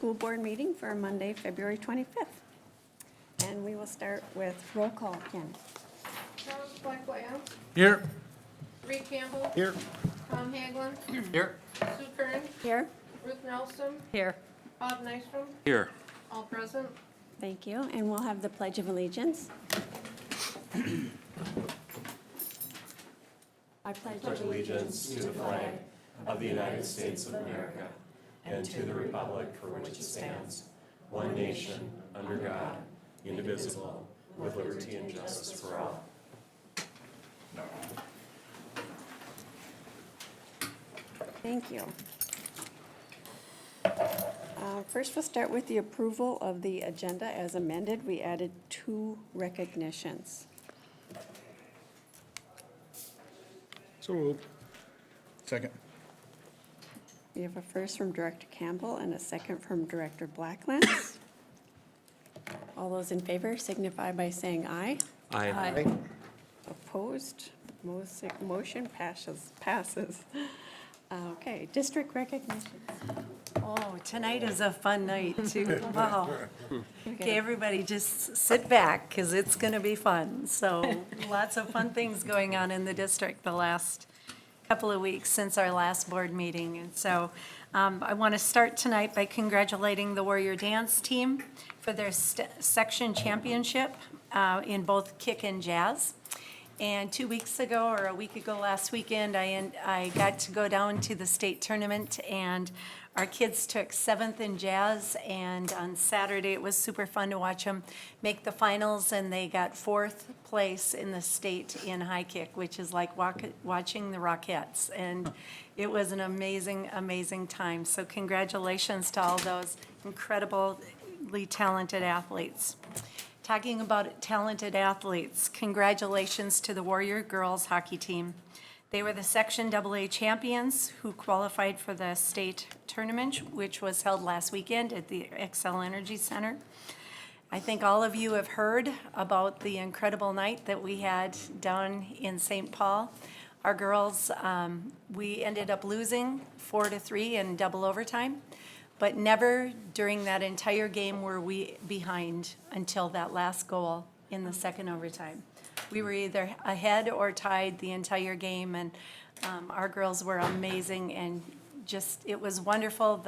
School board meeting for Monday, February 25th. And we will start with roll call again. Charles Blackwell, Here. Reed Campbell, Here. Tom Haglund, Here. Sue Kern, Here. Ruth Nelson, Here. Bob Nystrom, Here. all present. Thank you, and we'll have the Pledge of Allegiance. I pledge allegiance to the flag of the United States of America and to the republic for which it stands, one nation, under God, indivisible, with liberty and justice for all. Thank you. First, we'll start with the approval of the agenda as amended. We added 2 recognitions. So moved. Second. We have a first from Director Campbell and a second from Director Blacklands. All those in favor signify by saying aye. Aye. Opposed? Motion passes. Okay, district recognitions. Oh, tonight is a fun night too. Wow. Okay, everybody just sit back because it's going to be fun. So lots of fun things going on in the district the last couple of weeks since our last board meeting. And so I want to start tonight by congratulating the Warrior Dance team for their section championship in both kick and jazz. And 2 weeks ago, or a week ago last weekend, I got to go down to the state tournament, and our kids took 7th in jazz, and on Saturday it was super fun to watch them make the finals, and they got 4th place in the state in high kick, which is like watching the Rockettes, and it was an amazing, amazing time. So congratulations to all those incredibly talented athletes. Talking about talented athletes, congratulations to the Warrior girls hockey team. They were the Section AA champions who qualified for the state tournament, which was held last weekend at the Xcel Energy Center. I think all of you have heard about the incredible night that we had down in St. Paul. Our girls, we ended up losing 4-3 in double overtime. But never during that entire game were we behind until that last goal in the second overtime. We were either ahead or tied the entire game, and our girls were amazing, and just, it was wonderful.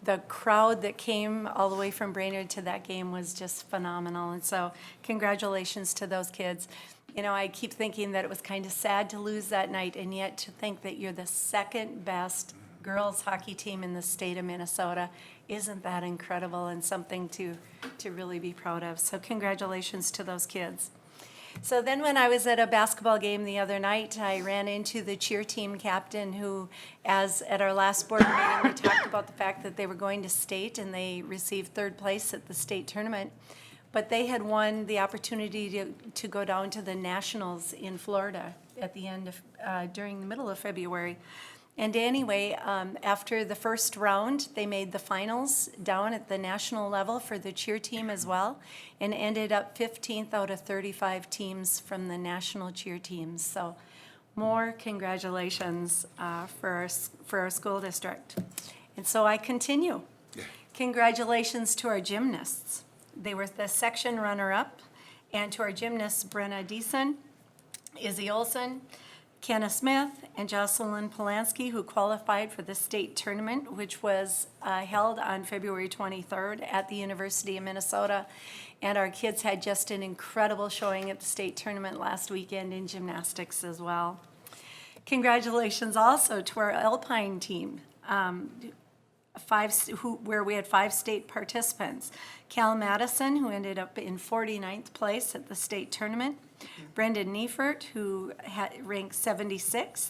The crowd that came all the way from Brainerd to that game was just phenomenal, and so congratulations to those kids. You know, I keep thinking that it was kind of sad to lose that night, and yet to think that you're the second best girls hockey team in the state of Minnesota, isn't that incredible and something to really be proud of? So congratulations to those kids. So then when I was at a basketball game the other night, I ran into the cheer team captain who, as at our last board meeting, we talked about the fact that they were going to state and they received 3rd place at the state tournament. But they had won the opportunity to go down to the nationals in Florida at the end of, during the middle of February. And anyway, after the first round, they made the finals down at the national level for the cheer team as well, and ended up 15th out of 35 teams from the national cheer teams. So more congratulations for our school district. And so I continue. Congratulations to our gymnasts. They were the section runner-up, and to our gymnasts, Brenna Deason, Izzy Olson, Kenna Smith, and Jocelyn Polanski, who qualified for the state tournament, which was held on February 23rd at the University of Minnesota. And our kids had just an incredible showing at the state tournament last weekend in gymnastics as well. Congratulations also to our Alpine team, where we had 5 state participants. Cal Madison, who ended up in 49th place at the state tournament. Brendan Neifert, who ranked 76th.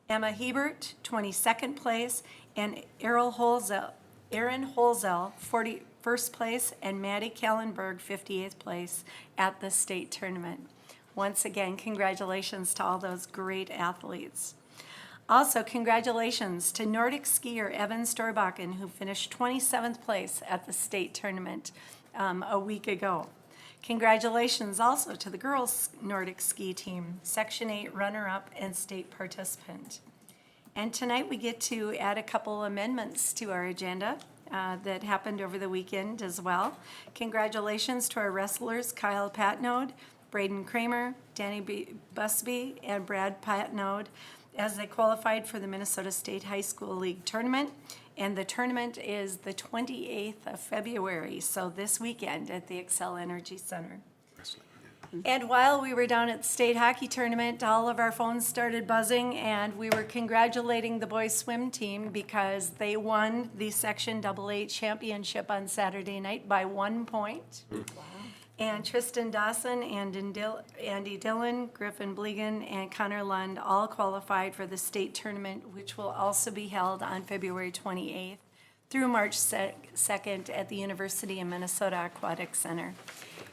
Emma Hebert, 22nd place. And Aaron Holzel, 41st place. And Maddie Kellenberg, 58th place at the state tournament. Once again, congratulations to all those great athletes. Also, congratulations to Nordic skier Evan Storbakken, who finished 27th place at the state tournament a week ago. Congratulations also to the girls' Nordic ski team, Section 8 runner-up and state participant. And tonight we get to add a couple amendments to our agenda. that happened over the weekend as well. Congratulations to our wrestlers, Kyle Patnode, Braden Kramer, Danny Busby, and Brad Patnode, as they qualified for the Minnesota State High School League Tournament. And the tournament is the 28th of February, so this weekend at the Xcel Energy Center. And while we were down at the state hockey tournament, all of our phones started buzzing, and we were congratulating the boys swim team because they won the Section AA championship on Saturday night by 1 point. And Tristan Dawson, Andy Dillon, Griffin Blegan, and Connor Lund all qualified for the state tournament, which will also be held on February 28th through March 2nd at the University of Minnesota Aquatic Center.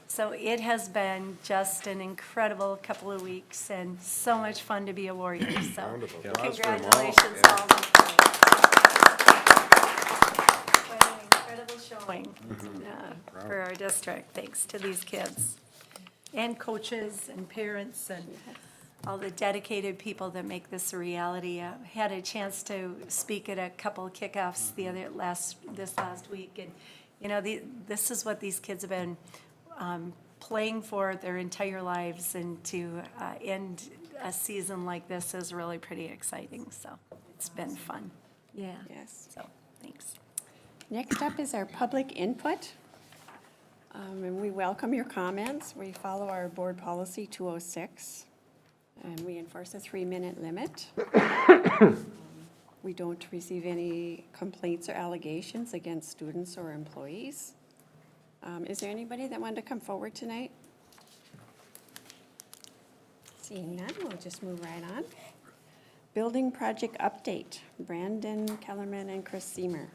So it has been just an incredible couple of weeks and so much fun to be a Warrior. So congratulations all. Quite an incredible showing for our district, thanks to these kids and coaches and parents and all the dedicated people that make this a reality. I had a chance to speak at a couple of kickoffs this last week, and you know, this is what these kids have been playing for their entire lives, and to end a season like this is really pretty exciting. So it's been fun. Yeah. Yes. So thanks. Next up is our public input. And we welcome your comments. We follow our board policy 206, and we enforce a 3-minute limit. We don't receive any complaints or allegations against students or employees. Is there anybody that wanted to come forward tonight? Seeing none, we'll just move right on. Building project update, Brandon Kellerman and Chris Seamer.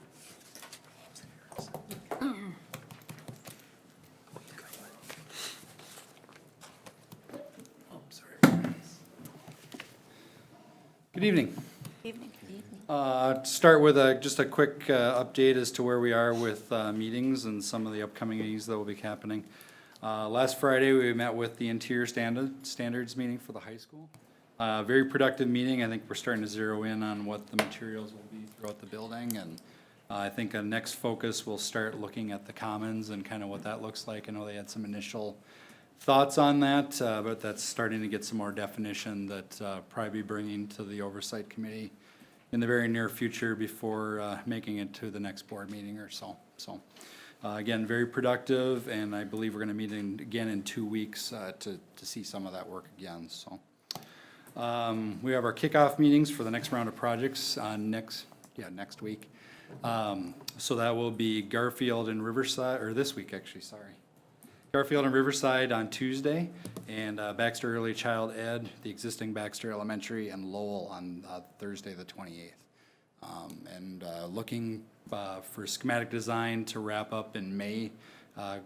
Good evening. Evening. Start with just a quick update as to where we are with meetings and some of the upcoming meetings that will be happening. Last Friday, we met with the interior standards meeting for the high school. Very productive meeting. I think we're starting to zero in on what the materials will be throughout the building, and I think a next focus will start looking at the commons and kind of what that looks like. I know they had some initial thoughts on that, but that's starting to get some more definition that probably be bringing to the oversight committee in the very near future before making it to the next board meeting or so. So again, very productive, and I believe we're going to meet again in 2 weeks to see some of that work again. So we have our kickoff meetings for the next round of projects next week. So that will be Garfield and Riverside, or this week actually, sorry. Garfield and Riverside on Tuesday, and Baxter Early Child Ed, the existing Baxter Elementary, and Lowell on Thursday the 28th. And looking for schematic design to wrap up in May.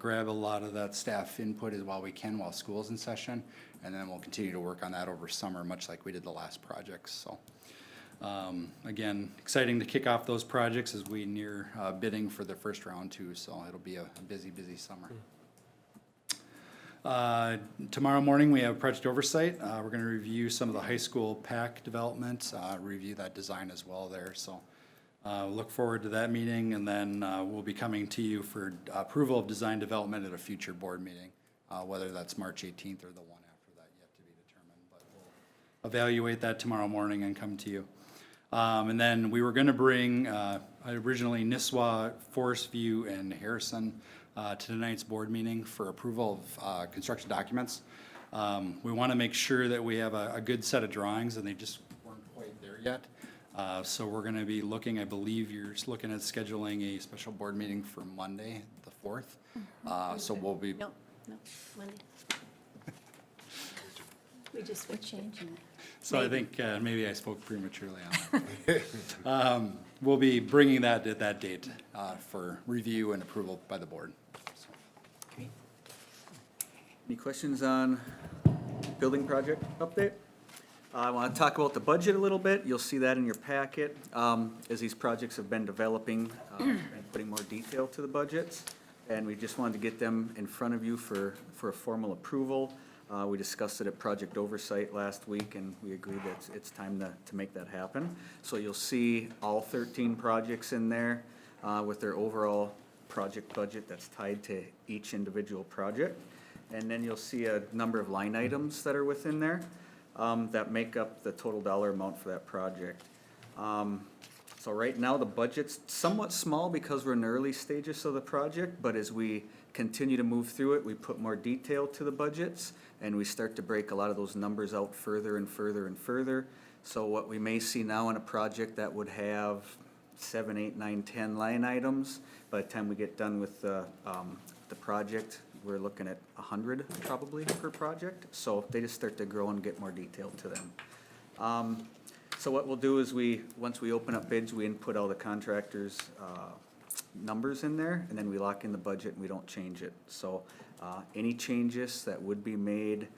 Grab a lot of that staff input as well we can while school's in session, and then we'll continue to work on that over summer, much like we did the last projects. So again, exciting to kick off those projects as we near bidding for the first round too, so it'll be a busy summer. Tomorrow morning, we have project oversight. We're going to review some of the high school PAC development, review that design as well there. So look forward to that meeting, and then we'll be coming to you for approval of design development at a future board meeting, whether that's March 18th or the one after that, yet to be determined. But we'll evaluate that tomorrow morning and come to you. And then we were going to bring originally Nisswa, Forest View, and Harrison to tonight's board meeting for approval of construction documents. We want to make sure that we have a good set of drawings, and they just weren't quite there yet. So we're going to be looking, I believe you're looking at scheduling a special board meeting for Monday, the 4th. So we'll be. No, Monday. We're changing it. So maybe. I think maybe I spoke prematurely on that. We'll be bringing that at that date for review and approval by the board. So. Great. Any questions on building project update? I want to talk about the budget a little bit. You'll see that in your packet as these projects have been developing and putting more detail to the budgets. And we just wanted to get them in front of you for a formal approval. We discussed it at Project Oversight last week, and we agreed that it's time to make that happen. So you'll see all 13 projects in there. with their overall project budget that's tied to each individual project. And then you'll see a number of line items that are within there that make up the total dollar amount for that project. So right now, the budget's somewhat small because we're in the early stages of the project, but as we continue to move through it, we put more detail to the budgets, and we start to break a lot of those numbers out further and further and further. So what we may see now in a project that would have 7, 8, 9, 10 line items, by the time we get done with the project, we're looking at 100 probably per project. So they just start to grow and get more detail to them. So what we'll do is once we open up bids, we input all the contractors' numbers in there, and then we lock in the budget and we don't change it. So any changes that would be made,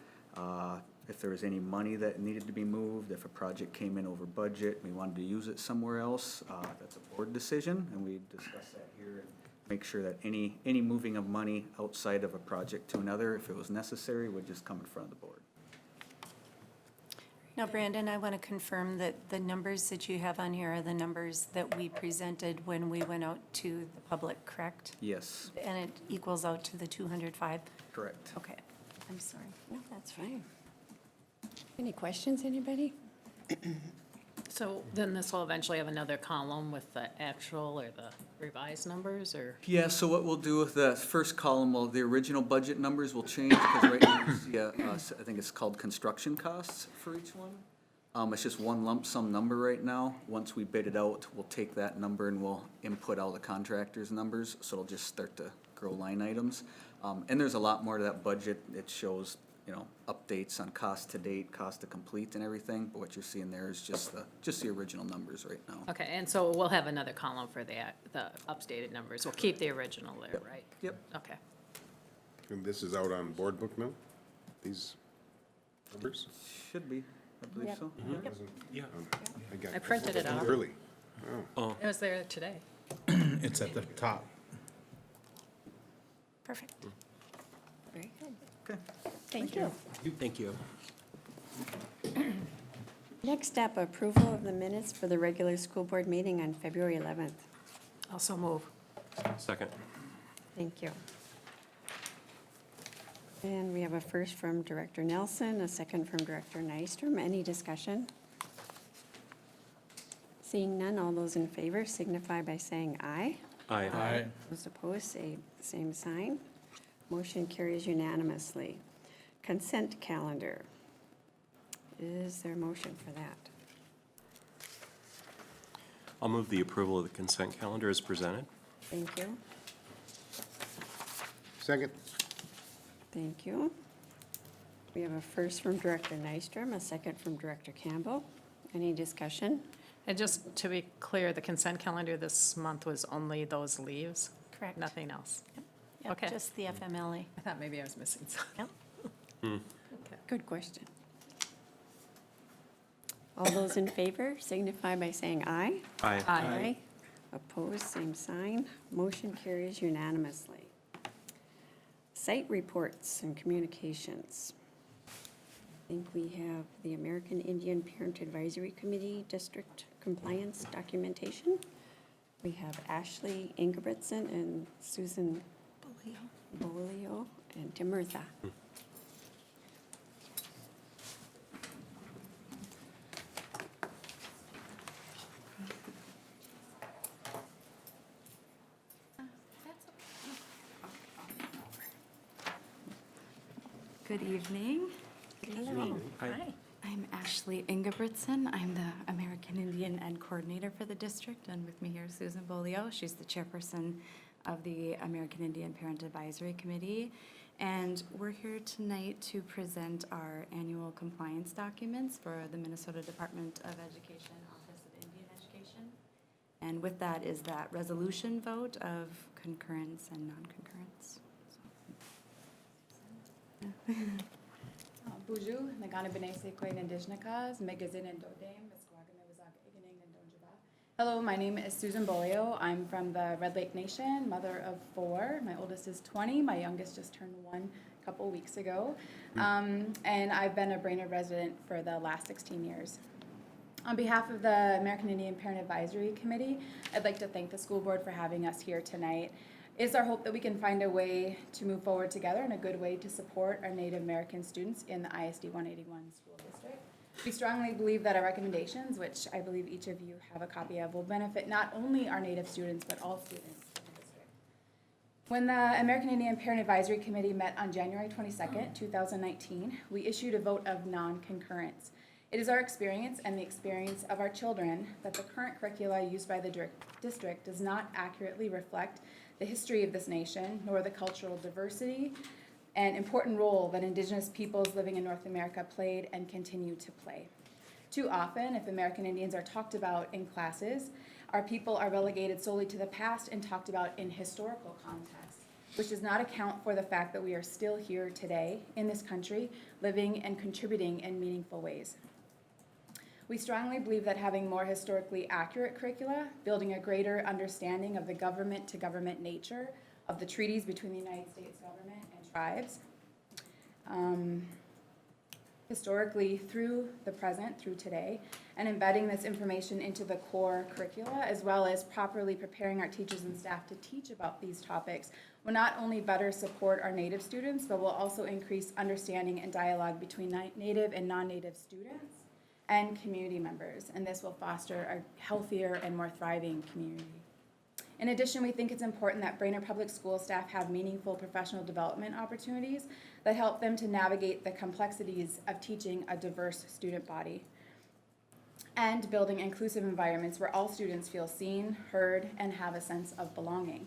if there was any money that needed to be moved, if a project came in over budget, we wanted to use it somewhere else, that's a board decision, and we discuss that here and make sure that any moving of money outside of a project to another, if it was necessary, would just come in front of the board. Now, Brandon, I want to confirm that the numbers that you have on here are the numbers that we presented when we went out to the public, correct? Yes, And it equals out to the 205? correct. Okay, I'm sorry. No, that's fine. Any questions, anybody? So then this will eventually have another column with the actual or the revised numbers, or? Yeah, so what we'll do with the first column, well, the original budget numbers will change, because right now you see I think it's called construction costs for each one. It's just one lump sum number right now. Once we bid it out, we'll take that number and we'll input all the contractors' numbers, so it'll just start to grow line items. And there's a lot more to that budget. It shows, updates on cost to date, cost to complete and everything, but what you're seeing there is just the original numbers right now. Okay, and so we'll have another column for the updated numbers. We'll keep the original there, right? Yep. Okay. And this is out on board book now? These numbers? Should be, I believe Yep. so. Yeah. got I printed it out. Early. It was there today. It's at the top. Perfect. Very good. Okay. Thank you. Thank you. Next up, approval of the minutes for the regular school board meeting on February 11th. Also move. Second. Thank you. And we have a first from Director Nelson, a second from Director Nystrom. Any discussion? Seeing none, all those in favor signify by saying aye. Aye. Those opposed, say same sign. Motion carries unanimously. Consent calendar. Is there a motion for that? I'll move the approval of the consent calendar as presented. Thank you. Second? Thank you. We have a first from Director Nystrom, a second from Director Campbell. Any discussion? And just to be clear, the consent calendar this month was only those leaves? Correct. Nothing else? Yep, Okay. just the FMLA. I thought maybe I was missing something. Yep. Good question. All those in favor signify by saying aye. Aye. Opposed, same sign. Motion carries unanimously. Site reports and communications. I think we have the American Indian Parent Advisory Committee District Compliance Documentation. We have Ashley Ingebrigtsen and Susan Bolio and Timurtha. Good evening. Hello. Hi. I'm Ashley Ingebrigtsen. I'm the American Indian Ed Coordinator for the district, and with me here is Susan Bolio. She's the chairperson of the American Indian Parent Advisory Committee. And we're here tonight to present our annual compliance documents for the Minnesota Department of Education, Office of Indian Education. And with that is that resolution vote of concurrence and non-concurrence. Buju, Nagana Benese Quain Indishnakas, Megazin and Dodame, Misquaganawazak Iganing and Donjaba. Hello, my name is Susan Bolio. I'm from the Red Lake Nation, mother of 4. My oldest is 20, my youngest just turned 1 a couple weeks ago. And I've been a Brainerd resident for the last 16 years. On behalf of the American Indian Parent Advisory Committee, I'd like to thank the school board for having us here tonight. It is our hope that we can find a way to move forward together and a good way to support our Native American students in the ISD 181 school district. We strongly believe that our recommendations, which I believe each of you have a copy of, will benefit not only our Native students, but all students in the district. When the American Indian Parent Advisory Committee met on January 22nd, 2019, we issued a vote of non-concurrence. It is our experience and the experience of our children that the current curricula used by the district does not accurately reflect the history of this nation, nor the cultural diversity and important role that Indigenous peoples living in North America played and continue to play. Too often, if American Indians are talked about in classes, our people are relegated solely to the past and talked about in historical context, which does not account for the fact that we are still here today in this country, living and contributing in meaningful ways. We strongly believe that having more historically accurate curricula, building a greater understanding of the government-to-government nature of the treaties between the United States government and tribes, historically through the present, through today, and embedding this information into the core curricula, as well as properly preparing our teachers and staff to teach about these topics, will not only better support our Native students, but will also increase understanding and dialogue between Native and non-Native students and community members, and this will foster a healthier and more thriving community. In addition, we think it's important that Brainerd Public School staff have meaningful professional development opportunities that help them to navigate the complexities of teaching a diverse student body and building inclusive environments where all students feel seen, heard, and have a sense of belonging.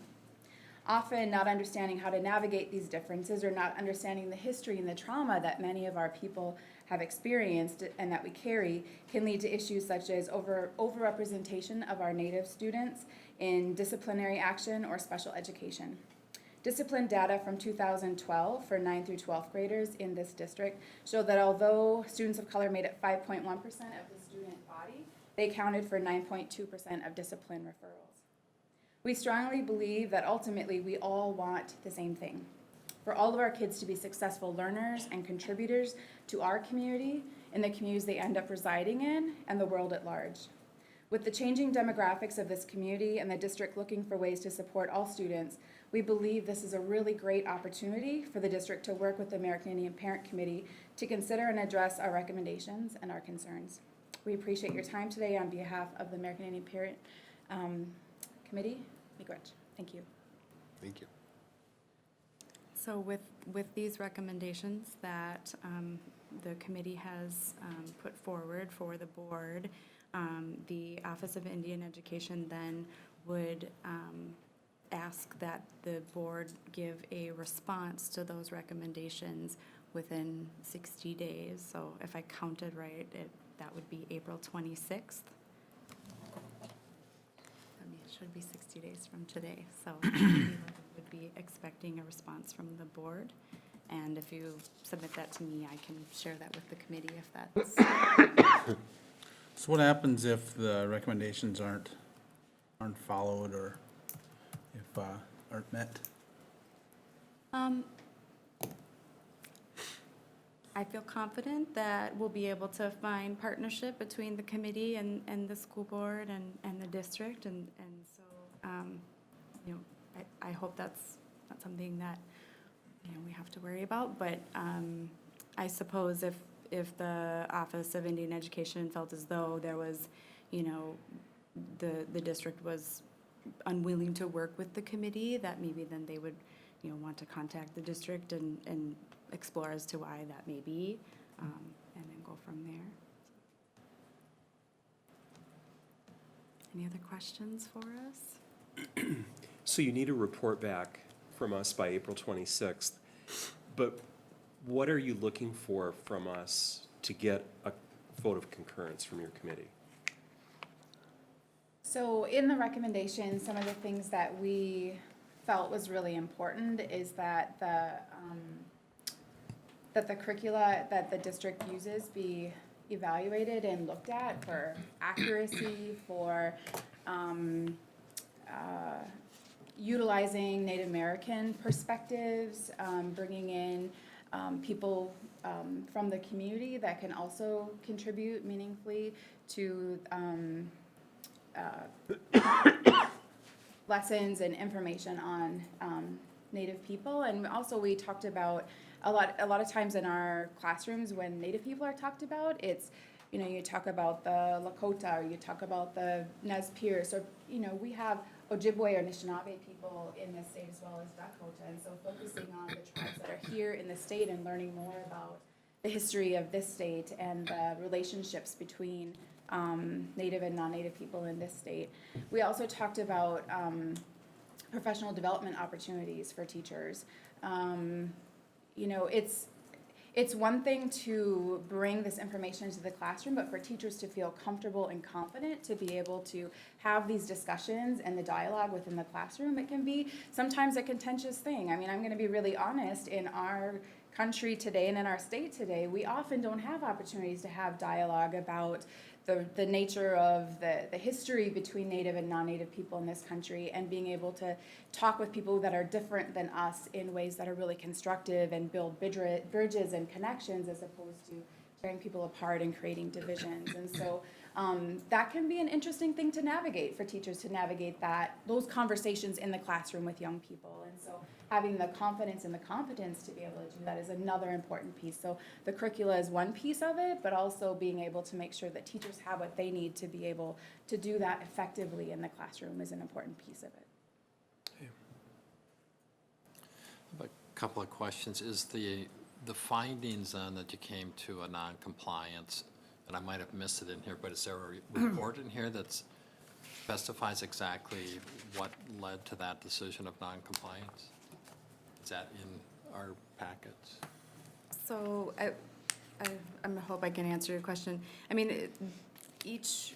Often not understanding how to navigate these differences or not understanding the history and the trauma that many of our people have experienced and that we carry can lead to issues such as overrepresentation of our Native students in disciplinary action or special education. Discipline data from 2012 for 9th through 12th graders in this district show that although students of color made up 5.1% of the student body, they accounted for 9.2% of discipline referrals. We strongly believe that ultimately we all want the same thing, for all of our kids to be successful learners and contributors to our community, in the communities they end up residing in, and the world at large. With the changing demographics of this community and the district looking for ways to support all students, we believe this is a really great opportunity for the district to work with the American Indian Parent Committee to consider and address our recommendations and our concerns. We appreciate your time today on behalf of the American Indian Parent Committee. Miigwech. Thank you. Thank you. So with these recommendations that the committee has put forward for the board, the Office of Indian Education then would ask that the board give a response to those recommendations within 60 days. So if I counted right, that would be April 26th. It should be 60 days from today. So we would be expecting a response from the board. And if you submit that to me, I can share that with the committee if that's. So what happens if the recommendations aren't followed or if aren't met? I feel confident that we'll be able to find partnership between the committee and the school board and the district, and so you know, I hope that's not something that we have to worry about. But I suppose if the Office of Indian Education felt as though there was, the district was unwilling to work with the committee, that maybe then they would want to contact the district and explore as to why that may be, and then go from there. Any other questions for us? So you need a report back from us by April 26th, but what are you looking for from us to get a vote of concurrence from your committee? So in the recommendation, some of the things that we felt was really important is that the curricula that the district uses be evaluated and looked at for accuracy, for utilizing Native American perspectives, bringing in people from the community that can also contribute meaningfully to lessons and information on Native people. And also we talked about a lot of times in our classrooms when Native people are talked about, it's, you know, you talk about the Lakota, or you talk about the Nez Perce, or, you know, we have Ojibwe or Anishinaabe people in this state as well as Dakota. And so focusing on the tribes that are here in the state and learning more about the history of this state and the relationships between Native and non-Native people in this state. We also talked about professional development opportunities for teachers. You know, it's one thing to bring this information into the classroom, but for teachers to feel comfortable and confident to be able to have these discussions and the dialogue within the classroom, it can be sometimes a contentious thing. I mean, I'm gonna be really honest, in our country today and in our state today, we often don't have opportunities to have dialogue about the nature of the history between Native and non-Native people in this country, and being able to talk with people that are different than us in ways that are really constructive and build bridges and connections, as opposed to tearing people apart and creating divisions. And so that can be an interesting thing to navigate, for teachers to navigate those conversations in the classroom with young people. And so having the confidence and the competence to be able to do that is another important piece. So the curricula is one piece of it, but also being able to make sure that teachers have what they need to be able to do that effectively in the classroom is an important piece of it. I have a couple of questions. Is the findings on that you came to a non-compliance, and I might have missed it in here, but is there a report in here that specifies exactly what led to that decision of non-compliance? Is that in our packets? So I hope I can answer your question. I mean, each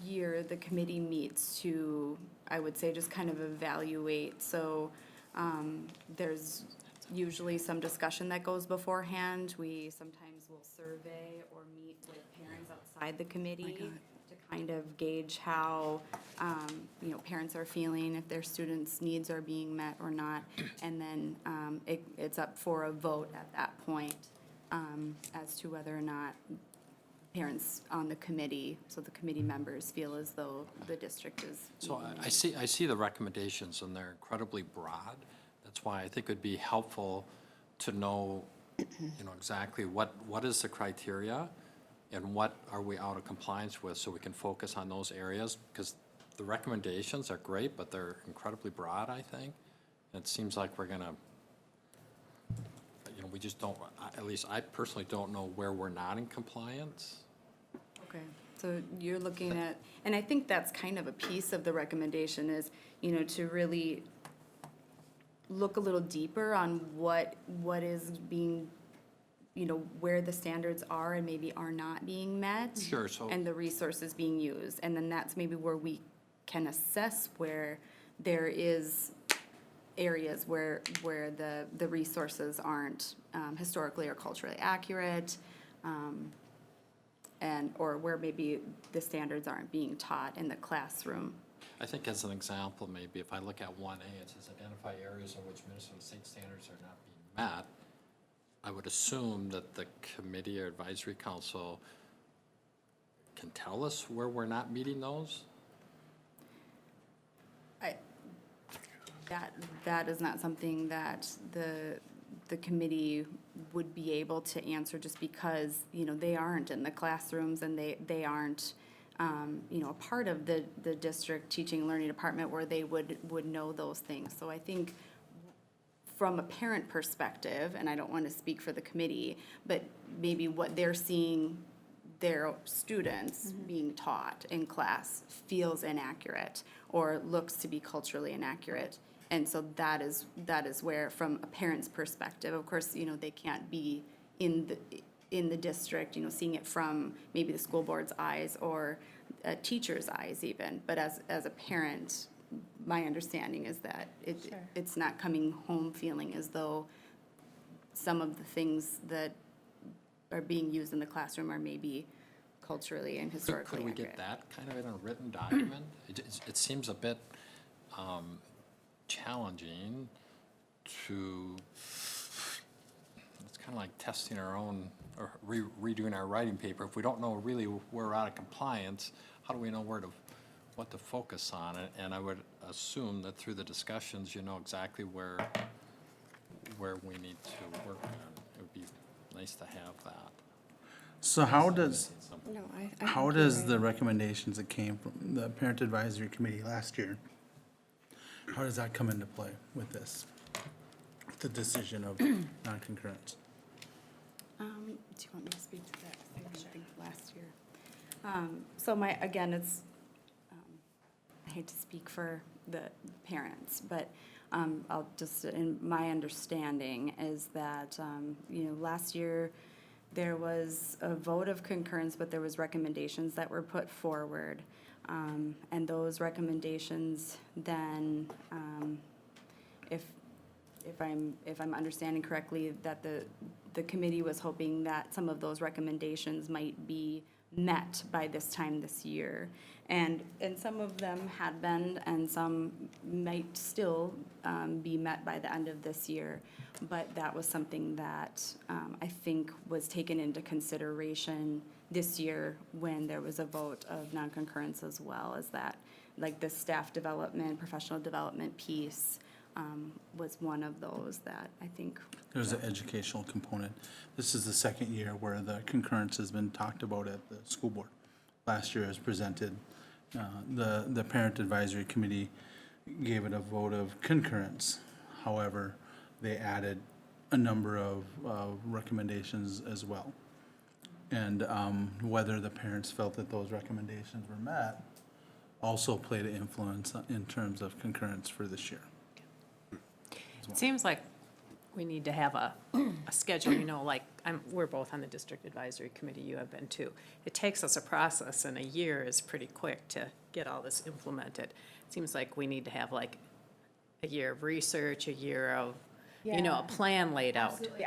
year, the committee meets to, I would say, just kind of evaluate. So there's usually some discussion that goes beforehand. We sometimes will survey or meet with parents outside the committee to kind of gauge how, you know, parents are feeling, if their students' needs are being met or not. And then it's up for a vote at that point as to whether or not parents on the committee, so the committee members, feel as though the district is. So I see the recommendations, and they're incredibly broad. That's why I think it'd be helpful to know, you know, exactly what is the criteria and what are we out of compliance with, so we can focus on those areas, because the recommendations are great, but they're incredibly broad, I think. And it seems like we're gonna, you know, we just don't, at least I personally don't know where we're not in compliance. Okay, so you're looking at, and I think that's kind of a piece of the recommendation is, you know, to really look a little deeper on what is being, you know, where the standards are and maybe are not being met. Sure, so. And the resources being used. And then that's maybe where we can assess where there is areas where the resources aren't historically or culturally accurate, or where maybe the standards aren't being taught in the classroom. I think as an example, maybe if I look at 1A, it says identify areas in which Minnesota state standards are not being met. I would assume that the committee or advisory council can tell us where we're not meeting those? That is not something that the committee would be able to answer, just because, you know, they aren't in the classrooms and they aren't, you know, a part of the district teaching and learning department where they would know those things. So I think from a parent perspective, and I don't want to speak for the committee, but maybe what they're seeing their students being taught in class feels inaccurate or looks to be culturally inaccurate. And so that is where, from a parent's perspective, of course, you know, they can't be in the district, you know, seeing it from maybe the school board's eyes or a teacher's eyes even. But as a parent, my understanding is that it's not coming home feeling as though some of the things that are being used in the classroom are maybe culturally and historically Could we accurate. get that kind of in a written document? It seems a bit challenging to, it's kind of like testing our own, or redoing our writing paper. If we don't know really where we're out of compliance, how do we know what to focus on? And I would assume that through the discussions, you know exactly where we need to work on. It would be nice to have that. So how does, No, I how think you're does right. the recommendations that came from the Parent Advisory Committee last year, how does that come into play with this? The decision of non-concurrence? Do you want me to speak to that? I think last year. So again, it's, I hate to speak for the parents, but I'll just, in my understanding is that, last year, there was a vote of concurrence, but there was recommendations that were put forward. And those recommendations then, if I'm understanding correctly, that the committee was hoping that some of those recommendations might be met by this time this year. And some of them had been, and some might still be met by the end of this year. But that was something that I think was taken into consideration this year when there was a vote of non-concurrence, as well as that, like the staff development, professional development piece was one of those that I think. There's an educational component. This is the second year where the concurrence has been talked about at the school board. Last year as presented, the Parent Advisory Committee gave it a vote of concurrence. However, they added a number of recommendations as well. And whether the parents felt that those recommendations were met also played an influence in terms of concurrence for this year. It seems like we need to have a schedule, like, we're both on the district advisory committee, you have been too. It takes us a process, and a year is pretty quick to get all this implemented. It seems like we need to have like a year of research, a year of, a plan laid out. Absolutely.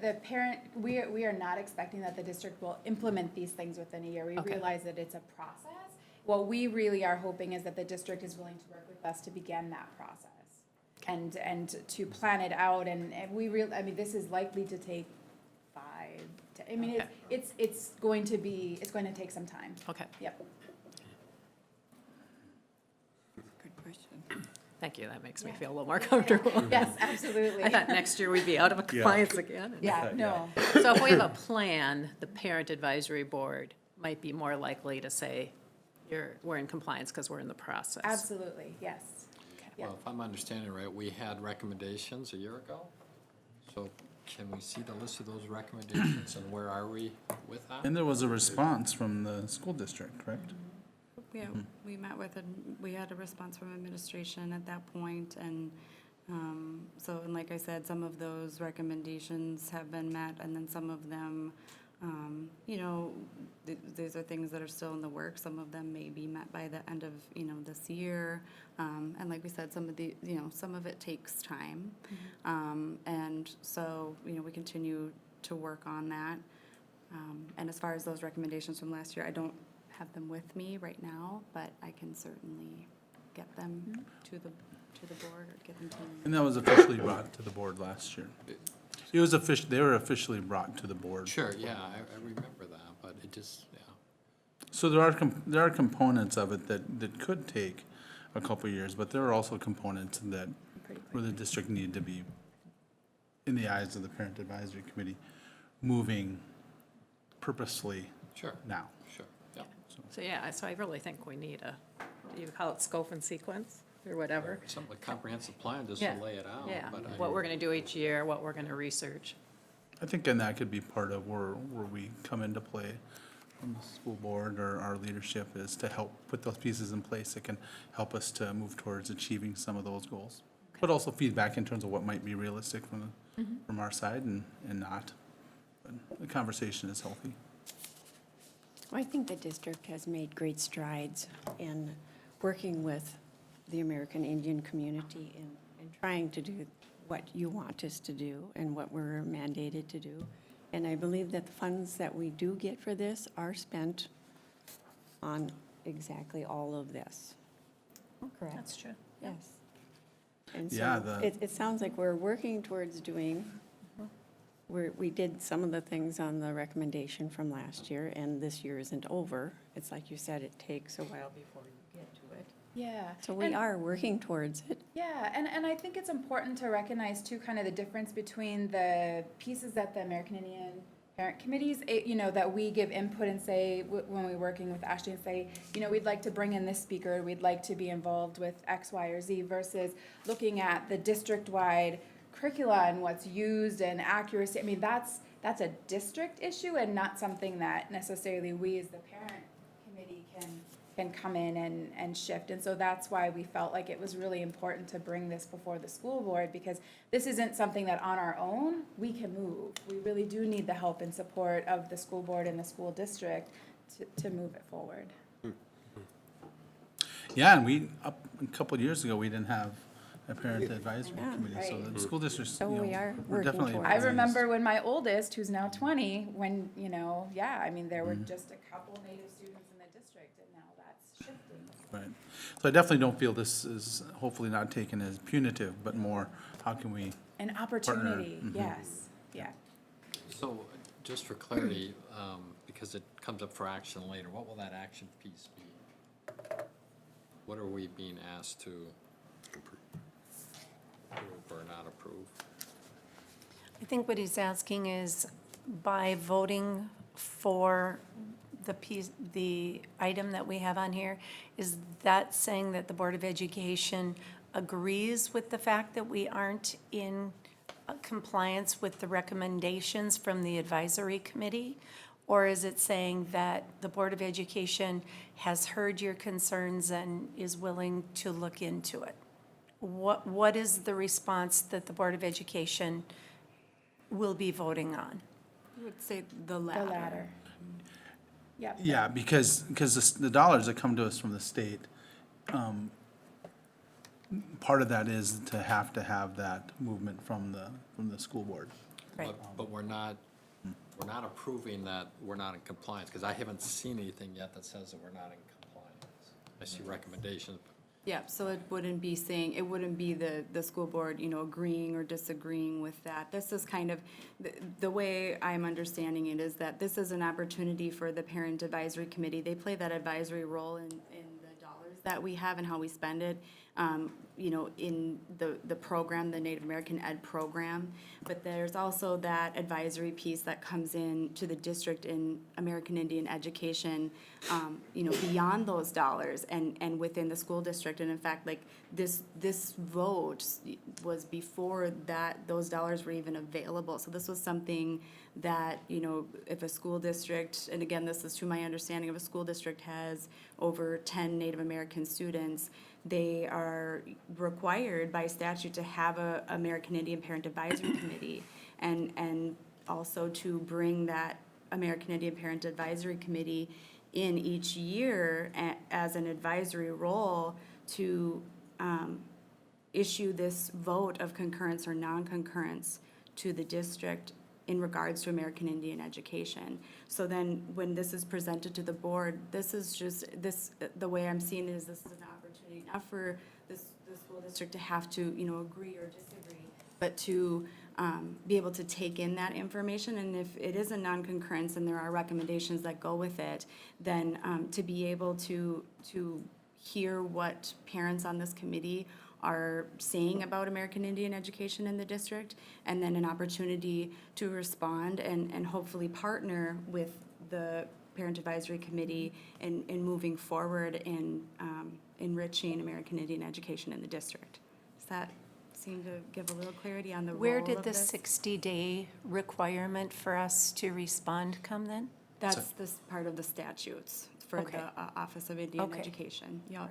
The parent, we are not expecting that the district will implement these things within a year. We Okay. realize that it's a process. What we really are hoping is that the district is willing to work with us to begin that process. And to plan it out, and this is likely to take Okay. it's going to take some time. Okay, Yep. Good question. thank you, that makes me feel a little more comfortable. Yes, absolutely. I thought next year we'd be out of compliance again. Yeah, no. So if we have a plan, the parent advisory board might be more likely to say, we're in compliance because we're in the process. Absolutely, yes. Yeah. Well, if I'm understanding right, we had recommendations a year ago. So can we see the list of those recommendations and where are we with that? And there was a response from the school district, correct? Yeah, we met with, we had a response from administration at that point, and and like I said, some of those recommendations have been met, and then some of them, these are things that are still in the works. Some of them may be met by the end of, this year. And like we said, some of it takes time. And so, we continue to work on that. And as far as those recommendations from last year, I don't have them with me right now, but I can certainly get them to the board or get them to. And that was officially brought to the board last year. It was they were officially brought to the board. Sure, yeah, I remember that, but it just, yeah. So there are components of it that could take a couple of years, but there are also components that, where the district needed to be, in the eyes of the Parent Advisory Committee, moving purposely Sure. now. Sure, yeah. So I really think we need do you call it scope and sequence or whatever? Something like comprehensive plan, just Yeah. to lay it out. Yeah, But what we're gonna do each year, what we're gonna research. I think, and that could be part of where we come into play from the school board or our leadership, is to help put those pieces in place that can help us to move towards achieving some of those goals. But also feedback in terms of what might be realistic from our side and not. But the conversation is healthy. Well, I think the district has made great strides in working with the American Indian community in trying to do what you want us to do and what we're mandated to do. And I believe that the funds that we do get for this are spent on exactly all of this. Correct? That's true. Yes. And Yeah, so it sounds like we're working towards doing we did some of the things on the recommendation from last year, and this year isn't over. It's like you said, it takes a while before you get to it. Yeah. So we And- are working towards it. Yeah, and I think it's important to recognize too, kind of the difference between the pieces that the American Indian Parent Committees, that we give input and say, when we're working with Ashley and say, we'd like to bring in this speaker, we'd like to be involved with X, Y, or Z, versus looking at the district-wide curricula and what's used and accuracy. I mean, that's a district issue and not something that necessarily we as the parent committee can come in and shift. And so that's why we felt like it was really important to bring this before the school board, because this isn't something that on our own we can move. We really do need the help and support of the school board and the school district to move it forward. Yeah, and a couple of years ago, we didn't have a parent advisory Yeah. committee, so Right. the school districts, So we are we're working definitely. towards I it. remember when my oldest, who's now 20, when, there were just a couple Native students in the district, and now that's shifting. Right. So I definitely don't feel this is hopefully not taken as punitive, but more, how can we, An opportunity, Mhm. yes, yeah. So, just for clarity, because it comes up for action later, what will that action piece be? What are we being asked to approve or not approve? I think what he's asking is by voting for the item that we have on here, is that saying that the Board of Education agrees with the fact that we aren't in compliance with the recommendations from the advisory committee? Or is it saying that the Board of Education has heard your concerns and is willing to look into it? What is the response that the Board of Education will be voting on? I would say the The latter. latter. Yep. yeah, because the dollars that come to us from the state, part of that is to have that movement from the school board. Right. But we're not approving that we're not in compliance, because I haven't seen anything yet that says that we're not in compliance. I see recommendations, but Yeah, so it wouldn't be the school board, agreeing or disagreeing with that. This is kind of, the way I'm understanding it is that this is an opportunity for the Parent Advisory Committee. They play that advisory role in the dollars that we have and how we spend it, in the program, the Native American Ed program. But there's also that advisory piece that comes in to the district in American Indian education, beyond those dollars and within the school district. And in fact, like this vote was before those dollars were even available. So this was something that, if a school district, and again, this is to my understanding, if a school district has over 10 Native American students, they are required by statute to have a American Indian Parent Advisory Committee, and also to bring that American Indian Parent Advisory Committee in each year as an advisory role to issue this vote of concurrence or non-concurrence to the district in regards to American Indian education. So then, when this is presented to the board, the way I'm seeing it is this is an opportunity not for the school district to have to, agree or disagree, but to be able to take in that information, and if it is a non-concurrence and there are recommendations that go with it, then to be able to hear what parents on this committee are saying about American Indian education in the district, and then an opportunity to respond and hopefully partner with the Parent Advisory Committee in moving forward in enriching American Indian education in the district. Does that seem to give a little clarity on the role Where of did the this? 60-day requirement for us to respond come then? That's this part of the statutes for Okay. the Office of Indian Okay. Education. Yep.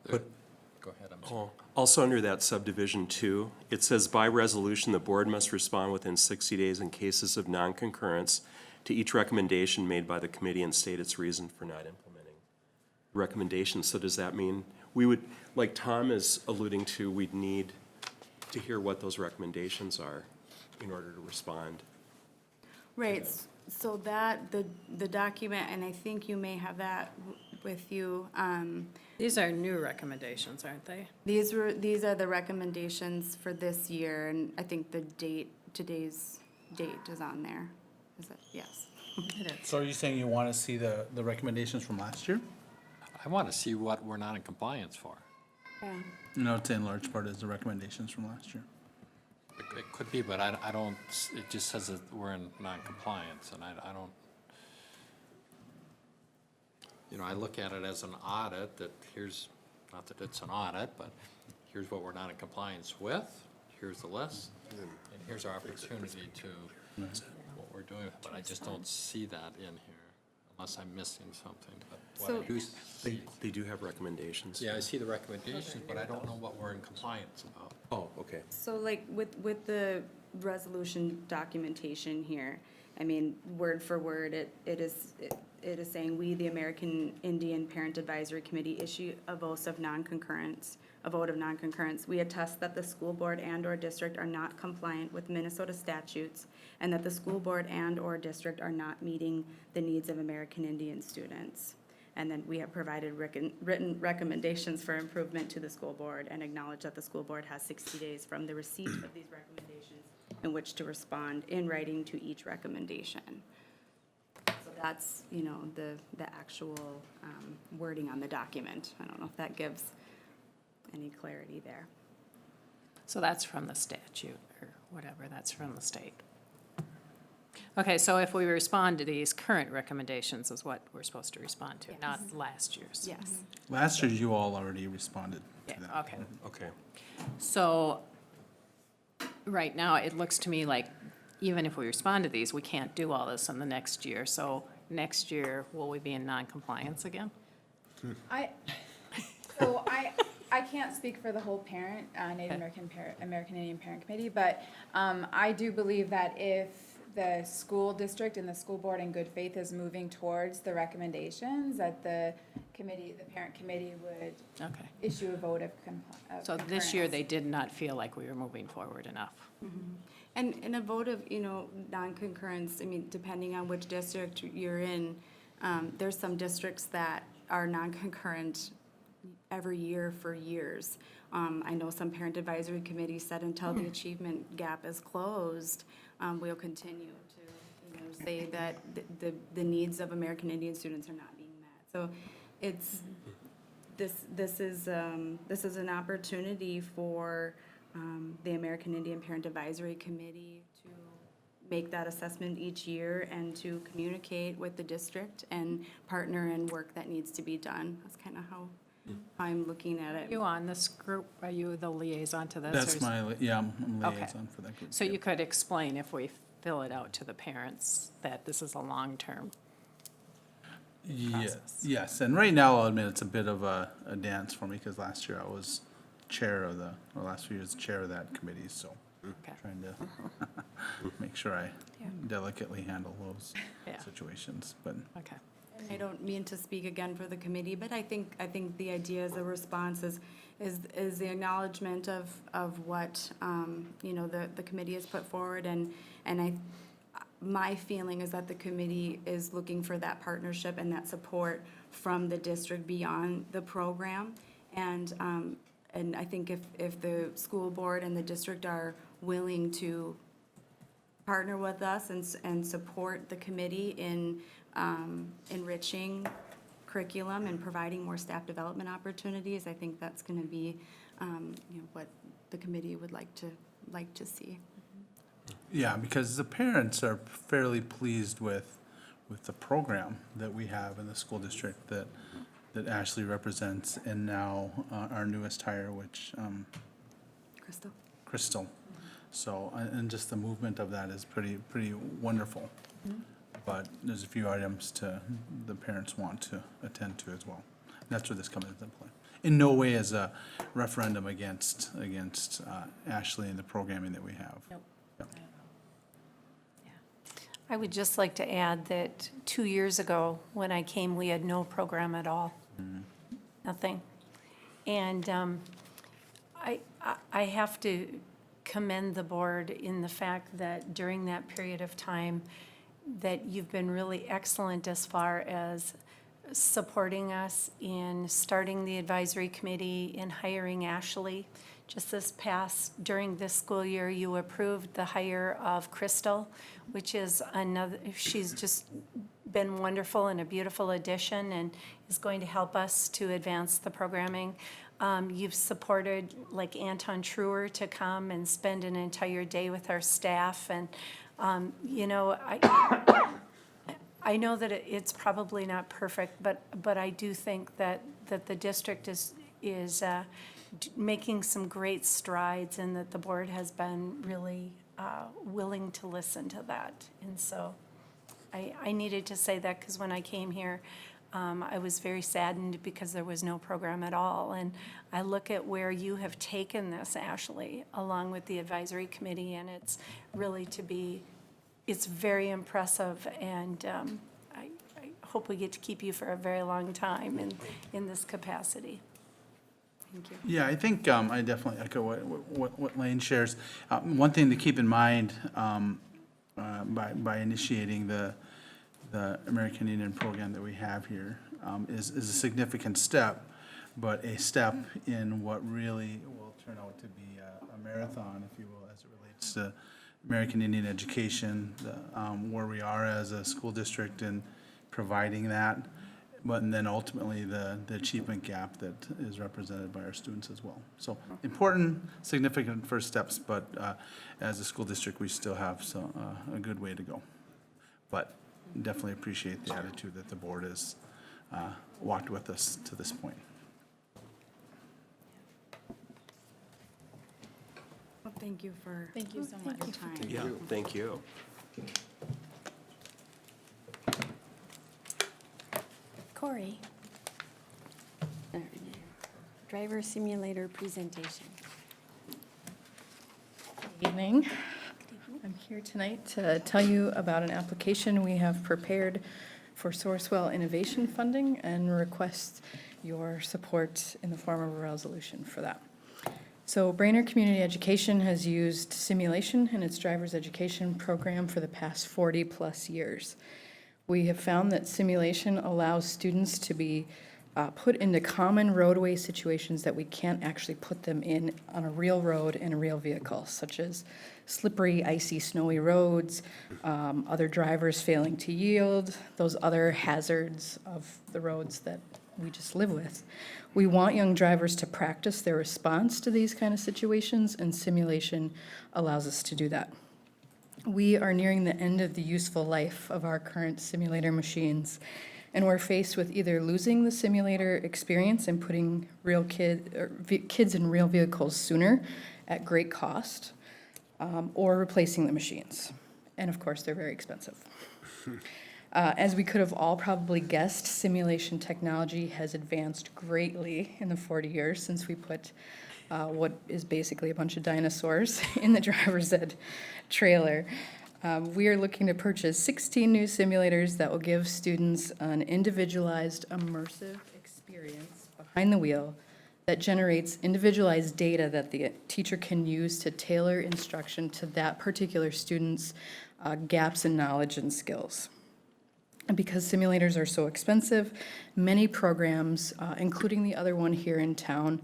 go ahead, I'm sorry. Also under that subdivision 2, it says by resolution, the board must respond within 60 days in cases of non-concurrence to each recommendation made by the committee and state its reason for not implementing the recommendation. So does that mean we would, like Tom is alluding to, we'd need to hear what those recommendations are in order to respond? Right, so that, the document, and I think you may have that with you, These are new recommendations, aren't they? these are the recommendations for this year, and I think the date today's date is on there. Is it? Yes. So are you saying you want to see the recommendations from last year? I want to see what we're not in compliance for. Yeah. No, it's in large part is the recommendations from last year. It could be, but I don't, it just says that we're in non-compliance, and I don't, you know, I look at it as an audit, that here's, not that it's an audit, but here's what we're not in compliance with, here's the list, and here's our opportunity to, what we're doing, but I just don't see that in here, unless I'm missing something, but what I do see. They do have recommendations. Yeah, I see the recommendations, but I don't know what we're in compliance about. Oh, okay. So like with the resolution documentation here, I mean, word for word, it is saying, we, the American Indian Parent Advisory Committee, issue a vote of non-concurrence. We attest that the school board and/or district are not compliant with Minnesota statutes, and that the school board and/or district are not meeting the needs of American Indian students. And then we have provided written recommendations for improvement to the school board, and acknowledge that the school board has 60 days from the receipt of these recommendations in which to respond in writing to each recommendation. So that's, you know, the actual wording on the document. I don't know if that gives any clarity there. So that's from the statute, or whatever, that's from the state. Okay, so if we respond to these current recommendations is what we're supposed to respond to, not last year's. Yes. Last year, you all already responded to Yeah, that. okay. Okay. So, right now, it looks to me like even if we respond to these, we can't do all this in the next year. So next year, will we be in non-compliance again? I can't speak for the whole parent, Native American Indian Parent Committee, but I do believe that if the school district and the school board in good faith is moving towards the recommendations, that the parent committee would Okay. issue a vote of So this year, concurrence. they did not feel like we were moving forward enough. And a vote of, you know, non-concurrence, I mean, depending on which district you're in, there's some districts that are non-concurrent every year for years. I know some parent advisory committees said until the achievement gap is closed, we'll continue to, you know, say that the needs of American Indian students are not being met. So it's, this is an opportunity for the American Indian Parent Advisory Committee to make that assessment each year and to communicate with the district and partner in work that needs to be done. That's kind of how I'm looking at it. You on this group, are you the liaison to this? or That's is- my, I'm Okay. liaison for that group. So you could explain if we fill it out to the parents that this is a long-term. Yes, and right now, I'll admit it's a bit of a dance for me, because last year I was last few years, chair of that committee, so Okay. trying to make sure I delicately handle those Yeah. situations, but Okay. I don't mean to speak again for the committee, but I think the idea as a response is the acknowledgement of what, you know, the committee has put forward, and my feeling is that the committee is looking for that partnership and that support from the district beyond the program. And I think if the school board and the district are willing to partner with us and support the committee in enriching curriculum and providing more staff development opportunities, I think that's going to be, you know, what the committee would like to see. yeah, because the parents are fairly pleased with the program that we have in the school district that Ashley represents, and now our newest hire, which, Crystal. So, and just the movement of that is pretty wonderful. But there's a few items the parents want to attend to as well. And that's where this comes into play. In no way as a referendum against Ashley and the programming that we have. Nope. Yep. I would just like to add that 2 years ago, when I came, we had no program at all. Nothing. And I have to commend the board in the fact that during that period of time, that you've been really excellent as far as supporting us in starting the advisory committee, in hiring Ashley just this past, during this school year, you approved the hire of Crystal, which is another, she's just been wonderful and a beautiful addition and is going to help us to advance the programming. You've supported like Anton Truer to come and spend an entire day with our staff. And, I know that it's probably not perfect, but I do think that the district is making some great strides and that the board has been really willing to listen to that. And so I needed to say that because when I came here, I was very saddened because there was no program at all. And I look at where you have taken this, Ashley, along with the advisory committee, and it's really it's very impressive. And I hope we get to keep you for a very long time in this capacity. Thank you. Yeah, I think I definitely echo what Lane shares. One thing to keep in mind by initiating the American Indian program that we have here is a significant step, but a step in what really will turn out to be a marathon, if you will, as it relates to American Indian education, where we are as a school district in providing that, but then ultimately the achievement gap that is represented by our students as well. So important, significant first steps, but as a school district, we still have a good way to go. But definitely appreciate the attitude that the board has walked with us to this point. Well, thank you so much for your time. Yeah, thank you. Corey. Driver simulator presentation. Good evening. I'm here tonight to tell you about an application we have prepared for Sourcewell Innovation Funding and request your support in the form of a resolution for that. So Brainerd Community Education has used simulation in its driver's education program for the past 40-plus years. We have found that simulation allows students to be put into common roadway situations that we can't actually put them in on a real road in a real vehicle, such as slippery, icy, snowy roads, other drivers failing to yield, those other hazards of the roads that we just live with. We want young drivers to practice their response to these kind of situations, and simulation allows us to do that. We are nearing the end of the useful life of our current simulator machines, and we're faced with either losing the simulator experience and putting kids in real vehicles sooner at great cost, or replacing the machines. And of course, they're very expensive. As we could have all probably guessed, simulation technology has advanced greatly in the 40 years since we put what is basically a bunch of dinosaurs in the driver's ed trailer. We are looking to purchase 16 new simulators that will give students an individualized, immersive experience behind the wheel that generates individualized data that the teacher can use to tailor instruction to that particular student's gaps in knowledge and skills. And because simulators are so expensive, many programs, including the other one here in town,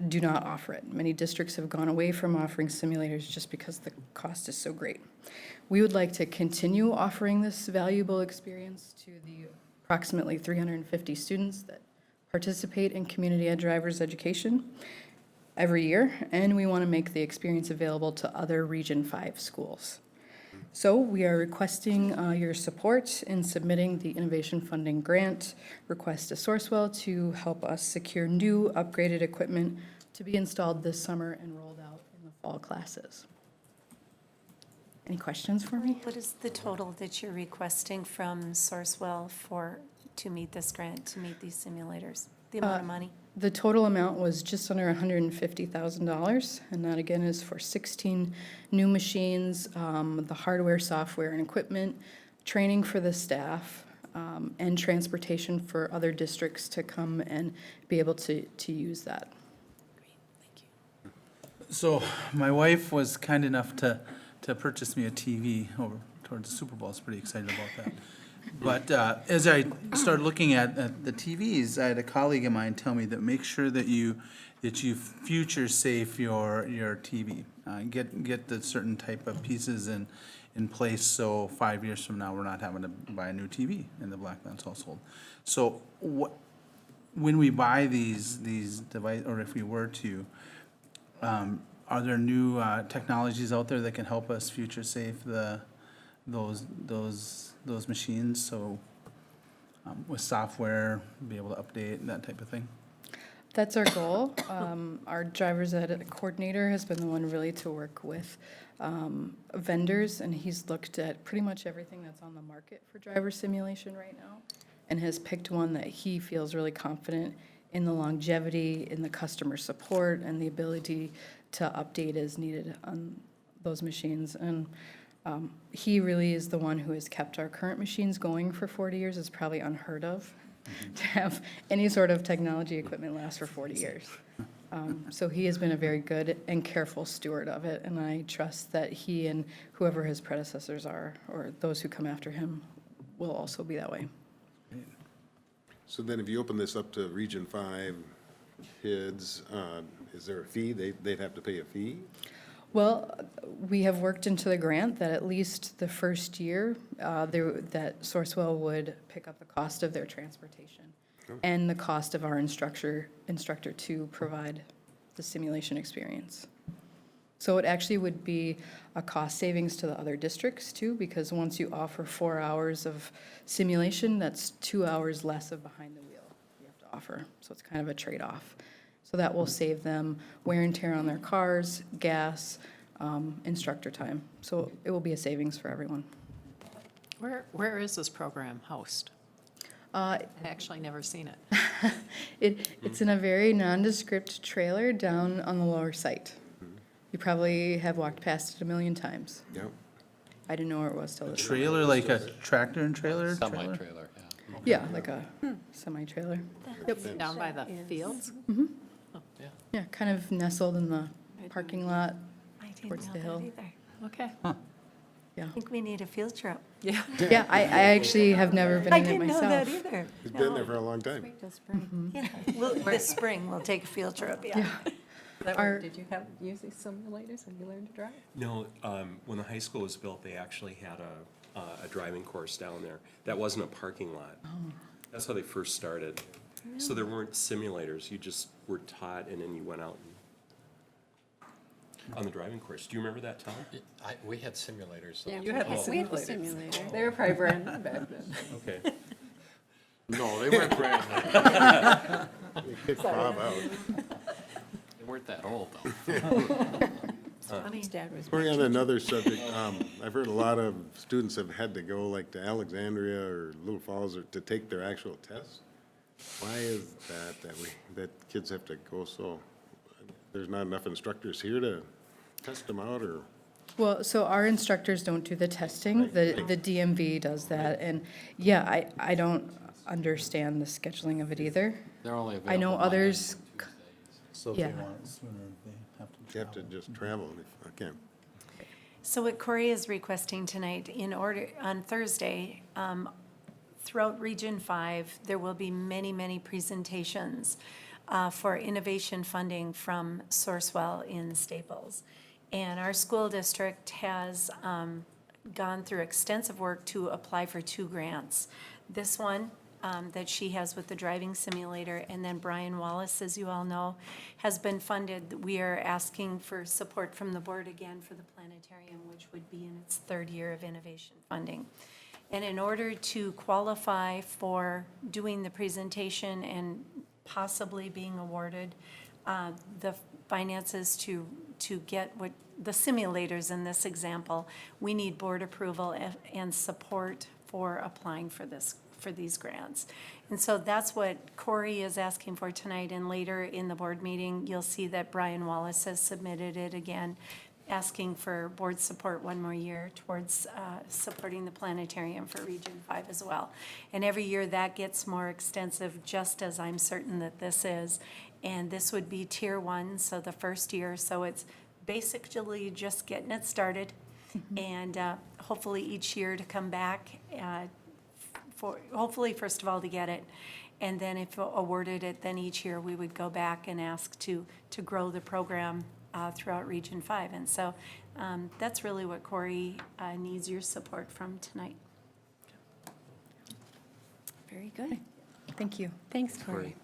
do not offer it. Many districts have gone away from offering simulators just because the cost is so great. We would like to continue offering this valuable experience to the approximately 350 students that participate in community ed driver's education every year, and we want to make the experience available to other Region 5 schools. So we are requesting your support in submitting the Innovation Funding Grant request to Sourcewell to help us secure new upgraded equipment to be installed this summer and rolled out in the fall classes. Any questions for me? What is the total that you're requesting from Sourcewell to meet this grant, to meet these simulators? The amount of money? The total amount was just under $150,000, and that again is for 16 new machines, the hardware, software, and equipment, training for the staff, and transportation for other districts to come and be able to use that. Great, thank you. So my wife was kind enough to purchase me a TV over towards the Super Bowl. I was pretty excited about that. But as I started looking at the TVs, I had a colleague of mine tell me that make sure that you future safe your TV. Get the certain type of pieces in place, so 5 years from now, we're not having to buy a new TV in the Blacklands household. So when we buy these device, or if we were to, are there new technologies out there that can help us future safe those machines? So with software, be able to update, that type of thing? That's our goal. Our driver's ed coordinator has been the one really to work with vendors, and he's looked at pretty much everything that's on the market for driver simulation right now, and has picked one that he feels really confident in the longevity, in the customer support, and the ability to update as needed on those machines. And he really is the one who has kept our current machines going for 40 years. It's probably unheard of to have any sort of technology equipment last for 40 years. So he has been a very good and careful steward of it, and I trust that he and whoever his predecessors are, or those who come after him, will also be that way. So then if you open this up to Region 5 kids, is there a fee? They'd have to pay a fee? Well, we have worked into the grant that at least the first year, that Sourcewell would pick up the cost of their transportation and the cost of our instructor to provide the simulation experience. So it actually would be a cost savings to the other districts too, because once you offer 4 hours of simulation, that's 2 hours less of behind the wheel you have to offer. So it's kind of a trade-off. So that will save them wear and tear on their cars, gas, instructor time. So it will be a savings for everyone. Where is this program housed? I've actually never seen it. It's in a very nondescript trailer down on the lower site. You probably have walked past it a million times. Yeah. I didn't know where it was till this. Trailer, like a tractor and trailer? Semi-trailer, yeah. Yeah, like a semi-trailer. Yep. Down by the fields? Yeah, kind of nestled in the parking lot. I didn't Towards know the that hill. either. Okay. Yeah. I think we need a field trip. Yeah. Yeah, I actually have never been I in it didn't know that myself. either. It's been there for a long time. Yeah, this spring, we'll take a field trip, yeah. Did you use these simulators when you learned to drive? No, when the high school was built, they actually had a driving course down there. That wasn't a parking lot. That's how they first started. So there weren't simulators. You just were taught, and then you went out on the driving course. Do you remember that, Tom? We had simulators. Yeah, You had the we had the simulators. simulator. They were probably brand new back then. Okay. No, they weren't brand new. They kicked Bob out. They weren't that old, though. His dad was. Going on another subject, I've heard a lot of students have had to go like to Alexandria or Little Falls to take their actual tests. Why is that kids have to go so, there's not enough instructors here to test them out, or? Well, so our instructors don't do the testing, the DMV does that, and yeah, I don't understand the scheduling of it either. They're only available I know Monday others, and Tuesdays. So if Yeah. they want it sooner, they have to. You have to just travel, okay. So what Corey is requesting tonight, on Thursday, throughout Region 5, there will be many, many presentations for innovation funding from Sourcewell in Staples. And our school district has gone through extensive work to apply for 2 grants. This one that she has with the driving simulator, and then Brian Wallace, as you all know, has been funded. We are asking for support from the board again for the planetarium, which would be in its 3rd year of innovation funding. And in order to qualify for doing the presentation and possibly being awarded the finances to get what the simulators in this example, we need board approval and support for applying for these grants. And so that's what Corey is asking for tonight, and later in the board meeting, you'll see that Brian Wallace has submitted it again, asking for board support one more year towards supporting the planetarium for Region 5 as well. And every year that gets more extensive, just as I'm certain that this is. And this would be Tier 1, so the first year, so it's basically just getting it started. And hopefully each year to come back hopefully, first of all, to get it. And then if awarded it, then each year we would go back and ask to grow the program throughout Region 5. And so that's really what Corey needs your support from tonight. Very good. Thank you. Thanks, Corey.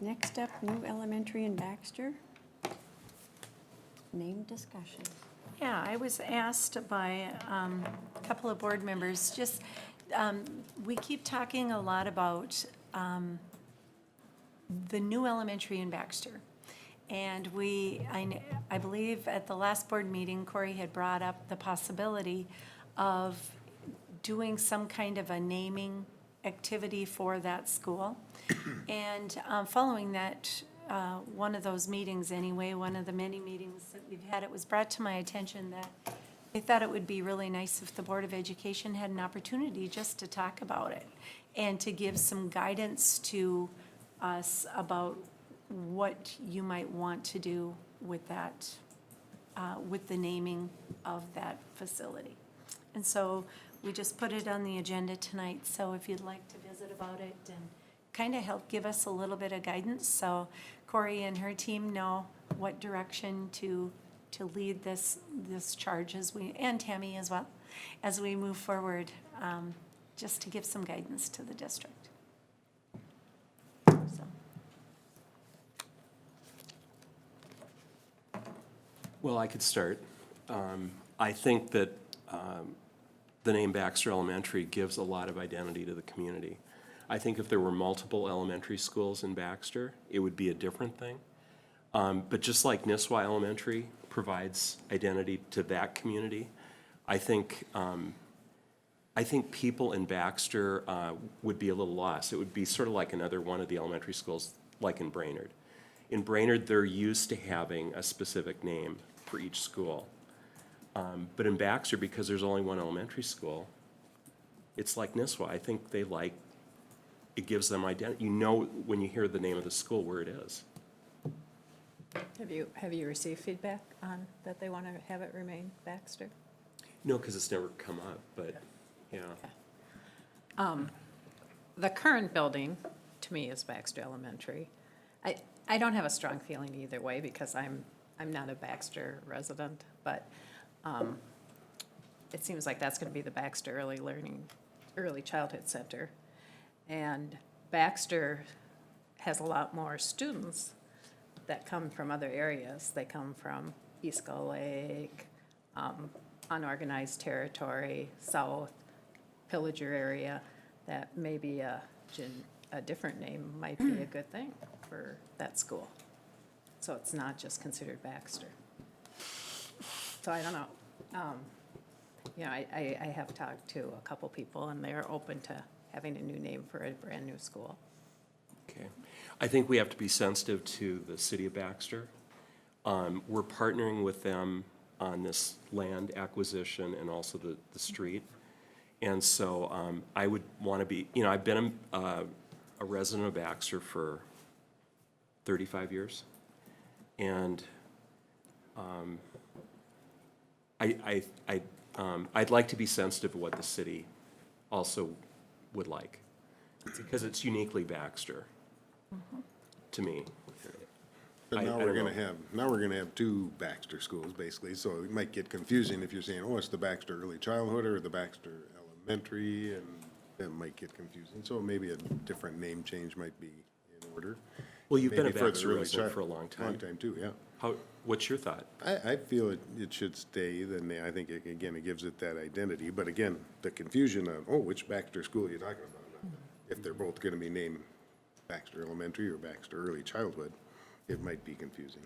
Next up, new elementary in Baxter. Name discussion. Yeah, I was asked by a couple of board members, just, we keep talking a lot about the new elementary in Baxter. And I believe at the last board meeting, Corey had brought up the possibility of doing some kind of a naming activity for that school. And following that, one of those meetings anyway, one of the many meetings that we've had, it was brought to my attention that I thought it would be really nice if the Board of Education had an opportunity just to talk about it and to give some guidance to us about what you might want to do with that, with the naming of that facility. And so we just put it on the agenda tonight, so if you'd like to visit about it and kind of help give us a little bit of guidance, so Corey and her team know what direction to lead this charge as we, and Tammy as well, as we move forward, just to give some guidance to the district. So. Well, I could start. I think that the name Baxter Elementary gives a lot of identity to the community. I think if there were multiple elementary schools in Baxter, it would be a different thing. But just like Nisswa Elementary provides identity to that community, I think people in Baxter would be a little lost. It would be sort of like another one of the elementary schools, like in Brainerd. In Brainerd, they're used to having a specific name for each school. But in Baxter, because there's only one elementary school, it's like Nisswa. I think it gives them identity. You know when you hear the name of the school where it is. Have you received feedback on that they want to have it remain Baxter? No, because it's never come up, but, yeah. The current building, to me, is Baxter Elementary. I don't have a strong feeling either way because I'm not a Baxter resident, but it seems like that's going to be the Baxter Early Childhood Center. And Baxter has a lot more students that come from other areas. They come from East Gull Lake, unorganized territory, South, Pillager area, that maybe a different name might be a good thing for that school. So it's not just considered Baxter. So I don't know. I have talked to a couple people, and they're open to having a new name for a brand-new school. Okay. I think we have to be sensitive to the city of Baxter. We're partnering with them on this land acquisition and also the street. And so I would want to be, I've been a resident of Baxter for 35 years. And I'd like to be sensitive to what the city also would like, because it's uniquely Baxter to me. But now I we're don't gonna have two Baxter schools, basically, so it might get confusing if you're saying, oh, it's the Baxter Early Childhood or the Baxter Elementary, and that might get confusing. So maybe a different name change might be in order. Well, you've been a Maybe for the Baxter early resident child- for a long time. Long time too, yeah. What's your thought? I feel it should stay, then I think, again, it gives it that identity. But again, the confusion of, oh, which Baxter school are you talking about? If they're both gonna be named Baxter Elementary or Baxter Early Childhood, it might be confusing.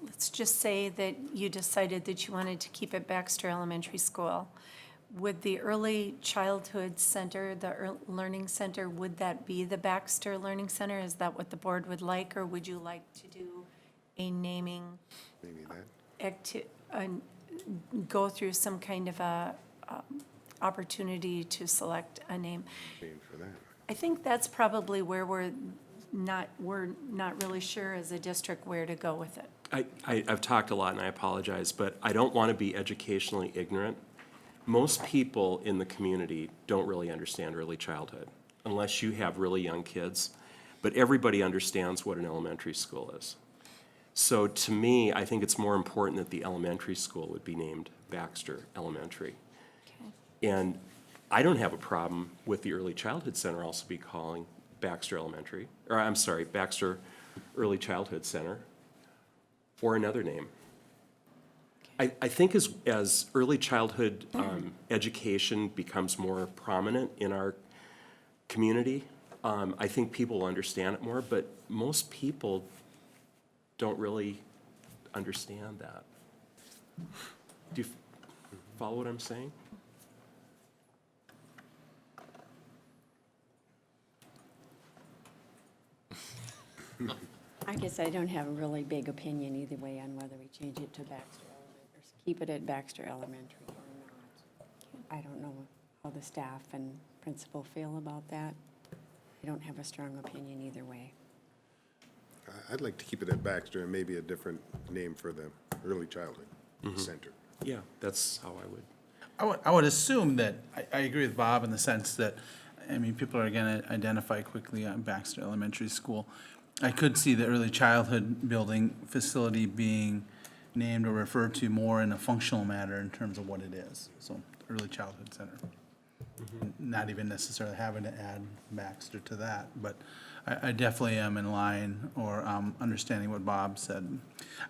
Let's just say that you decided that you wanted to keep it Baxter Elementary School, would the Early Childhood Center, the Learning Center, would that be the Baxter Learning Center? Is that what the board would like, or would you like to do a naming? Maybe that. Go through some kind of a opportunity to select a name? Paying for that. I think that's probably where we're we're not really sure as a district where to go with it. I've talked a lot, and I apologize, but I don't want to be educationally ignorant. Most people in the community don't really understand early childhood, unless you have really young kids. But everybody understands what an elementary school is. So to me, I think it's more important that the elementary school would be named Baxter Elementary. And I don't have a problem with the Early Childhood Center also be calling Baxter Elementary, or I'm sorry, Baxter Early Childhood Center, or another name. I think as early childhood education becomes more prominent in our community, I think people will understand it more, but most people don't really understand that. Do you follow what I'm saying? I guess I don't have a really big opinion either way on whether we change it to Baxter Elementary, or keep it at Baxter Elementary or not. I don't know how the staff and principal feel about that. I don't have a strong opinion either way. I'd like to keep it at Baxter and maybe a different name for the early childhood center. Yeah, that's how I would. I would assume that, I agree with Bob in the sense that, I mean, people are gonna identify quickly on Baxter Elementary School. I could see the early childhood building facility being named or referred to more in a functional manner in terms of what it is. So, early childhood center. Not even necessarily having to add Baxter to that, but I definitely am in line or understanding what Bob said.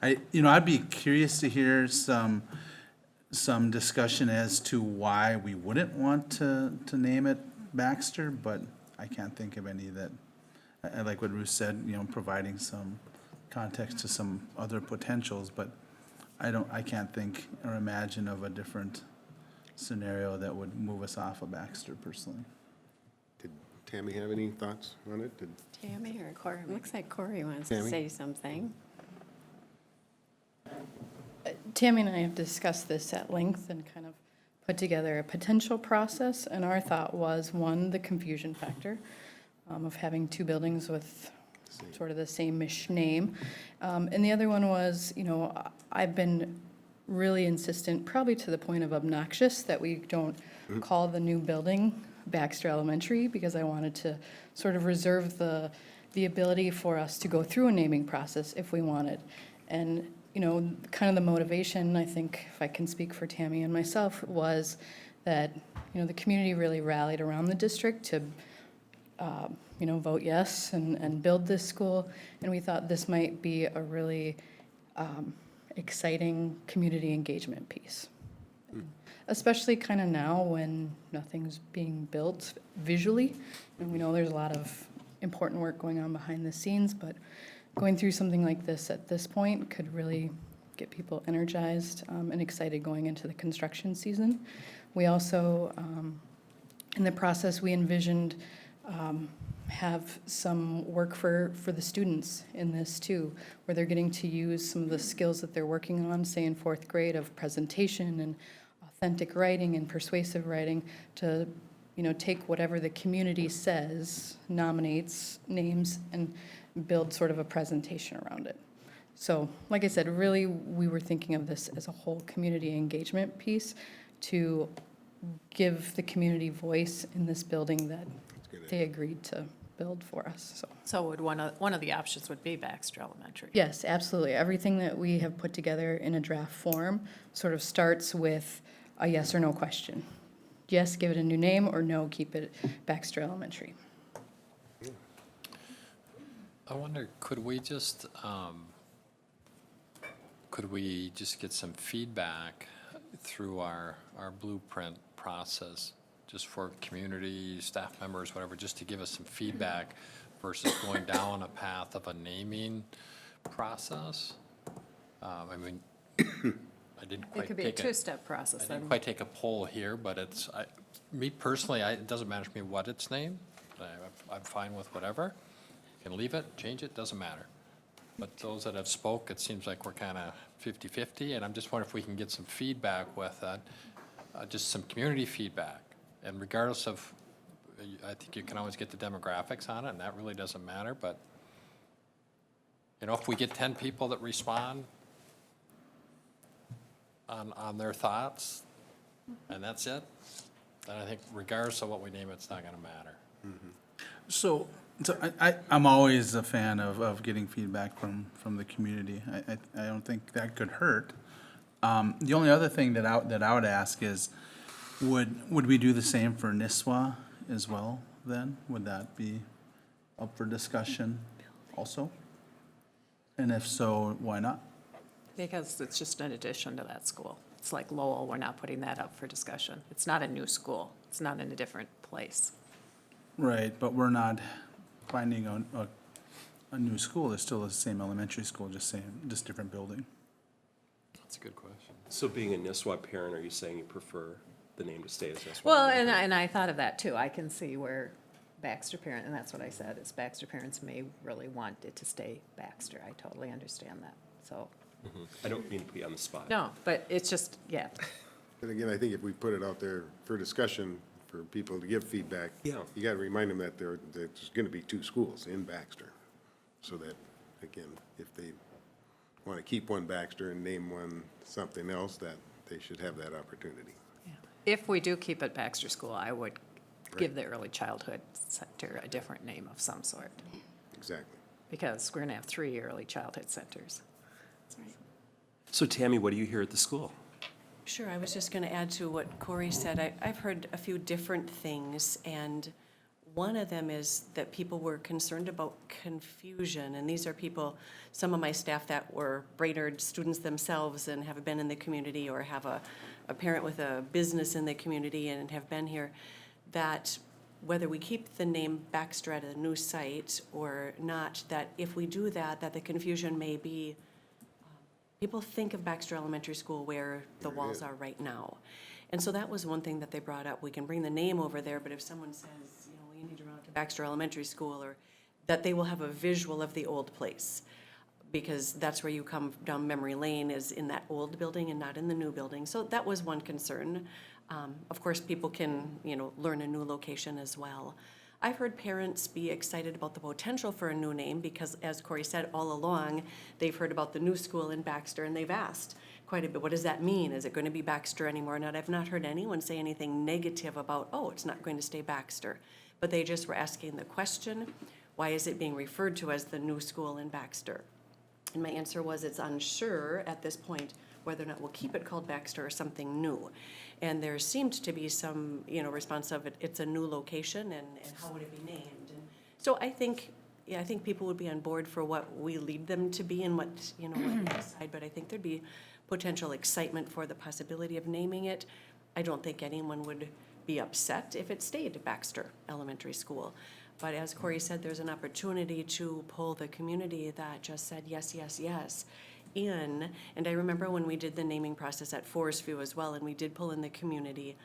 I'd be curious to hear some discussion as to why we wouldn't want to name it Baxter, but I can't think of any that, I like what Ruth said, providing some context to some other potentials, but I can't think or imagine of a different scenario that would move us off of Baxter personally. Did Tammy have any thoughts on it? Tammy or Corey? Looks like Corey wants Tammy? to say something. Tammy and I have discussed this at length and kind of put together a potential process, and our thought was, one, the confusion factor of having two buildings with sort of the same-ish name. And the other one was, I've been really insistent, probably to the point of obnoxious, that we don't call the new building Baxter Elementary, because I wanted to sort of reserve the ability for us to go through a naming process if we wanted. And, kind of the motivation, I think, if I can speak for Tammy and myself, was that, the community really rallied around the district to, vote yes and build this school. And we thought this might be a really exciting community engagement piece. Especially kind of now when nothing's being built visually. And we know there's a lot of important work going on behind the scenes, but going through something like this at this point could really get people energized and excited going into the construction season. We also, in the process, we envisioned have some work for the students in this too, where they're getting to use some of the skills that they're working on, say in fourth grade, of presentation and authentic writing and persuasive writing, to take whatever the community says, nominates, names, and build sort of a presentation around it. So, like I said, really, we were thinking of this as a whole community engagement piece to give the community voice in this building that they agreed to build for us, so. So would one of the options would be Baxter Elementary? Yes, absolutely. Everything that we have put together in a draft form sort of starts with a yes or no question. Yes, give it a new name, or no, keep it Baxter Elementary. I wonder, could we just get some feedback through our blueprint process, just for community, staff members, whatever, just to give us some feedback versus going down a path of a naming process? I didn't quite It could be a two-step process I then. didn't quite take a poll here, but me personally, it doesn't matter to me what it's named. I'm fine with whatever. Can leave it, change it, doesn't matter. But those that have spoke, it seems like we're kind of 50-50, and I'm just wondering if we can get some feedback with that, just some community feedback. And regardless of, I think you can always get the demographics on it, and that really doesn't matter, but, you know, if we get 10 people that respond on their thoughts, and that's it, then I think regardless of what we name it, it's not gonna matter. So I'm always a fan of getting feedback from the community. I don't think that could hurt. The only other thing that I would ask is, would we do the same for Nisswa as well then? Would that be up for discussion also? And if so, why not? Because it's just an addition to that school. It's like Lowell, we're not putting that up for discussion. It's not a new school. It's not in a different place. Right, but we're not finding a new school. It's still the same elementary school, just different building. That's a good question. So being a Nisswa parent, are you saying you prefer the name to stay as Nisswa? Well, and I thought of that too. I can see where Baxter parent, and that's what I said, is Baxter parents may really want it to stay Baxter. I totally understand that, so. I don't mean to put you on the spot. No, but it's just, yeah. But again, I think if we put it out there for discussion, for people to give feedback, Yeah. you gotta remind them that there's gonna be 2 schools in Baxter. So that, again, if they wanna keep one Baxter and name one something else, that they should have that opportunity. If we do keep it Baxter School, I would give the early childhood center a different name of some sort, Exactly. because we're gonna have 3 early childhood centers. So Tammy, what do you hear at the school? Sure, I was just going to add to what Corey said. I've heard a few different things, and one of them is that people were concerned about confusion, and these are people, some of my staff that were Brainerd students themselves and have been in the community, or have a parent with a business in the community and have been here, that whether we keep the name Baxter at a new site or not, that if we do that, that the confusion may be, people think of Baxter Elementary School where the walls are right now. And so that was one thing that they brought up. We can bring the name over there, but if someone says, you know, you need to run out to Baxter Elementary School, or that they will have a visual of the old place. Because that's where you come down memory lane, is in that old building and not in the new building. So that was one concern. Of course, people can, you know, learn a new location as well. I've heard parents be excited about the potential for a new name because, as Corey said, all along, they've heard about the new school in Baxter, and they've asked quite a bit, what does that mean? Is it going to be Baxter anymore? And I've not heard anyone say anything negative about, oh, it's not going to stay Baxter. But they just were asking the question, why is it being referred to as the new school in Baxter? And my answer was, it's unsure at this point whether or not we'll keep it called Baxter or something new. And there seemed to be some, you know, response of it's a new location, and how would it be named? And so I think people would be on board for what we lead them to be and what, you know, what they decide, but I think there'd be potential excitement for the possibility of naming it. I don't think anyone would be upset if it stayed Baxter Elementary School. But as Corey said, there's an opportunity to pull the community that just said yes, yes, yes in. And I remember when we did the naming process at Forest View as well, and we did pull in the community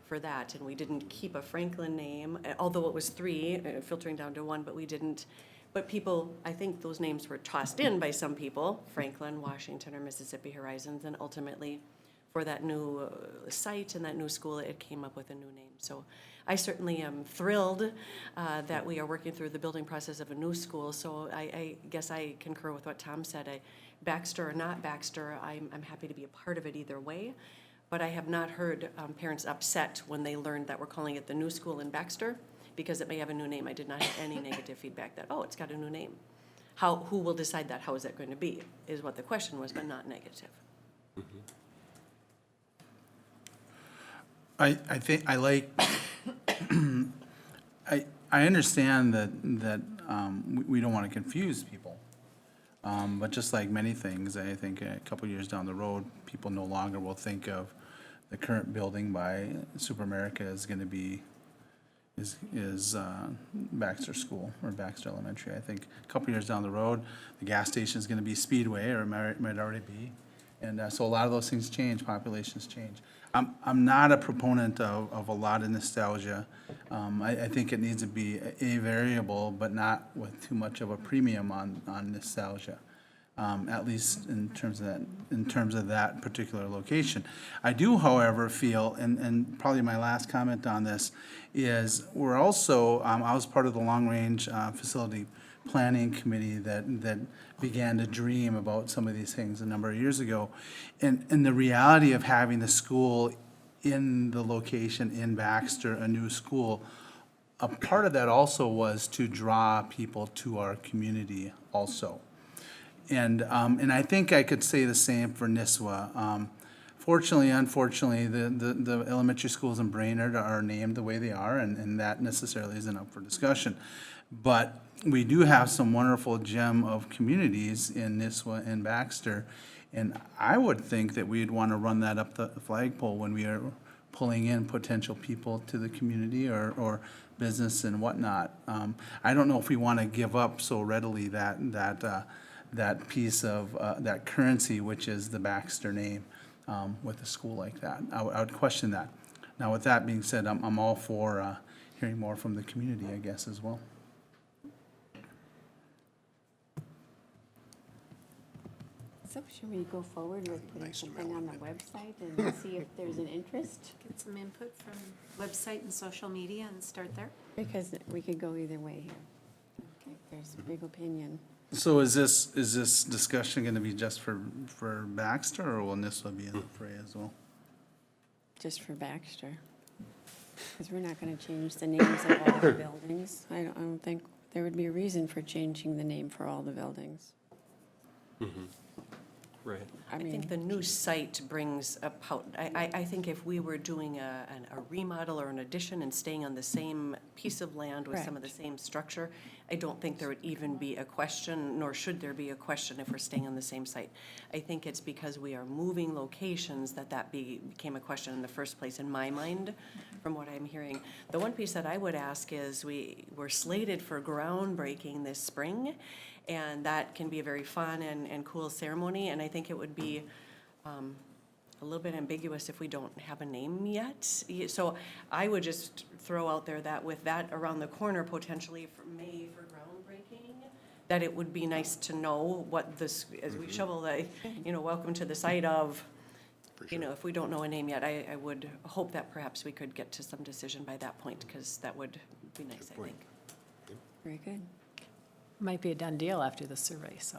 for that. And we didn't keep a Franklin name, although it was 3, filtering down to 1, but we didn't. But people, I think those names were tossed in by some people, Franklin, Washington, or Mississippi Horizons, and ultimately for that new site and that new school, it came up with a new name. So I certainly am thrilled that we are working through the building process of a new school. So I guess I concur with what Tom said. Baxter or not Baxter, I'm happy to be a part of it either way. But I have not heard parents upset when they learned that we're calling it the new school in Baxter because it may have a new name. I did not have any negative feedback that, oh, it's got a new name. Who will decide that? How is that going to be? Is what the question was, but not negative. I think I like. I understand that we don't want to confuse people, but just like many things, I think a couple years down the road, people no longer will think of the current building by Super America as going to be is Baxter School or Baxter Elementary. I think a couple years down the road, the gas station is going to be Speedway, or it might already be, and so a lot of those things change. Populations change. I'm not a proponent of a lot of nostalgia. I think it needs to be a variable, but not with too much of a premium on nostalgia. at least in terms of that particular location. I do, however, feel, and probably my last comment on this, is we're also, I was part of the long-range facility planning committee that began to dream about some of these things a number of years ago. And the reality of having the school in the location in Baxter, a new school, a part of that also was to draw people to our community also. And I think I could say the same for Nisswa. Fortunately, unfortunately, the elementary schools in Brainerd are named the way they are, and that necessarily isn't up for discussion. But we do have some wonderful gem of communities in Nisswa and Baxter, and I would think that we'd want to run that up the flagpole when we are pulling in potential people to the community or business and whatnot. I don't know if we want to give up so readily that piece of, that currency, which is the Baxter name, with a school like that. I would question that. Now, with that being said, I'm all for hearing more from the community, I guess, as well. So should we go forward with putting something on the website and see if there's an interest? Get some input from website and social media and start there. Because we could go either way here. Okay, there's a big opinion. So is this discussion going to be just for Baxter, or will Nisswa be in the fray as well? Just for Baxter. Because we're not going to change the names of all the buildings. I don't think there would be a reason for changing the name for all the buildings. Right. I think the new site brings about, I think if we were doing a remodel or an addition and staying on the same piece of land with some of the same structure, I don't think there would even be a question, nor should there be a question if we're staying on the same site. I think it's because we are moving locations that became a question in the first place, in my mind, from what I'm hearing. The one piece that I would ask is, we're slated for groundbreaking this spring, and that can be a very fun and cool ceremony, and I think it would be a little bit ambiguous if we don't have a name yet. So I would just throw out there that with that around the corner potentially for May for groundbreaking, that it would be nice to know what this, as we shovel the, welcome to the site of, if we don't know a name yet, I would hope that perhaps we could get to some decision by that point, because that would be nice, I think. Very good. Might be a done deal after the survey, so,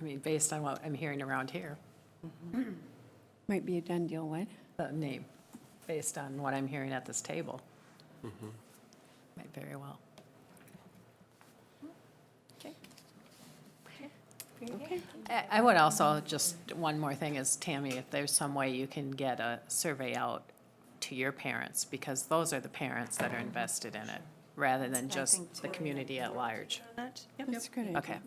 I mean, based on what I'm hearing around here, Might be a done deal, what? the name, based on what I'm hearing at this table. Might very well. Okay. I would also, just one more thing is, Tammy, if there's some way you can get a survey out to your parents, because those are the parents that are invested in it, rather than just the community at large. That's a good idea. Okay,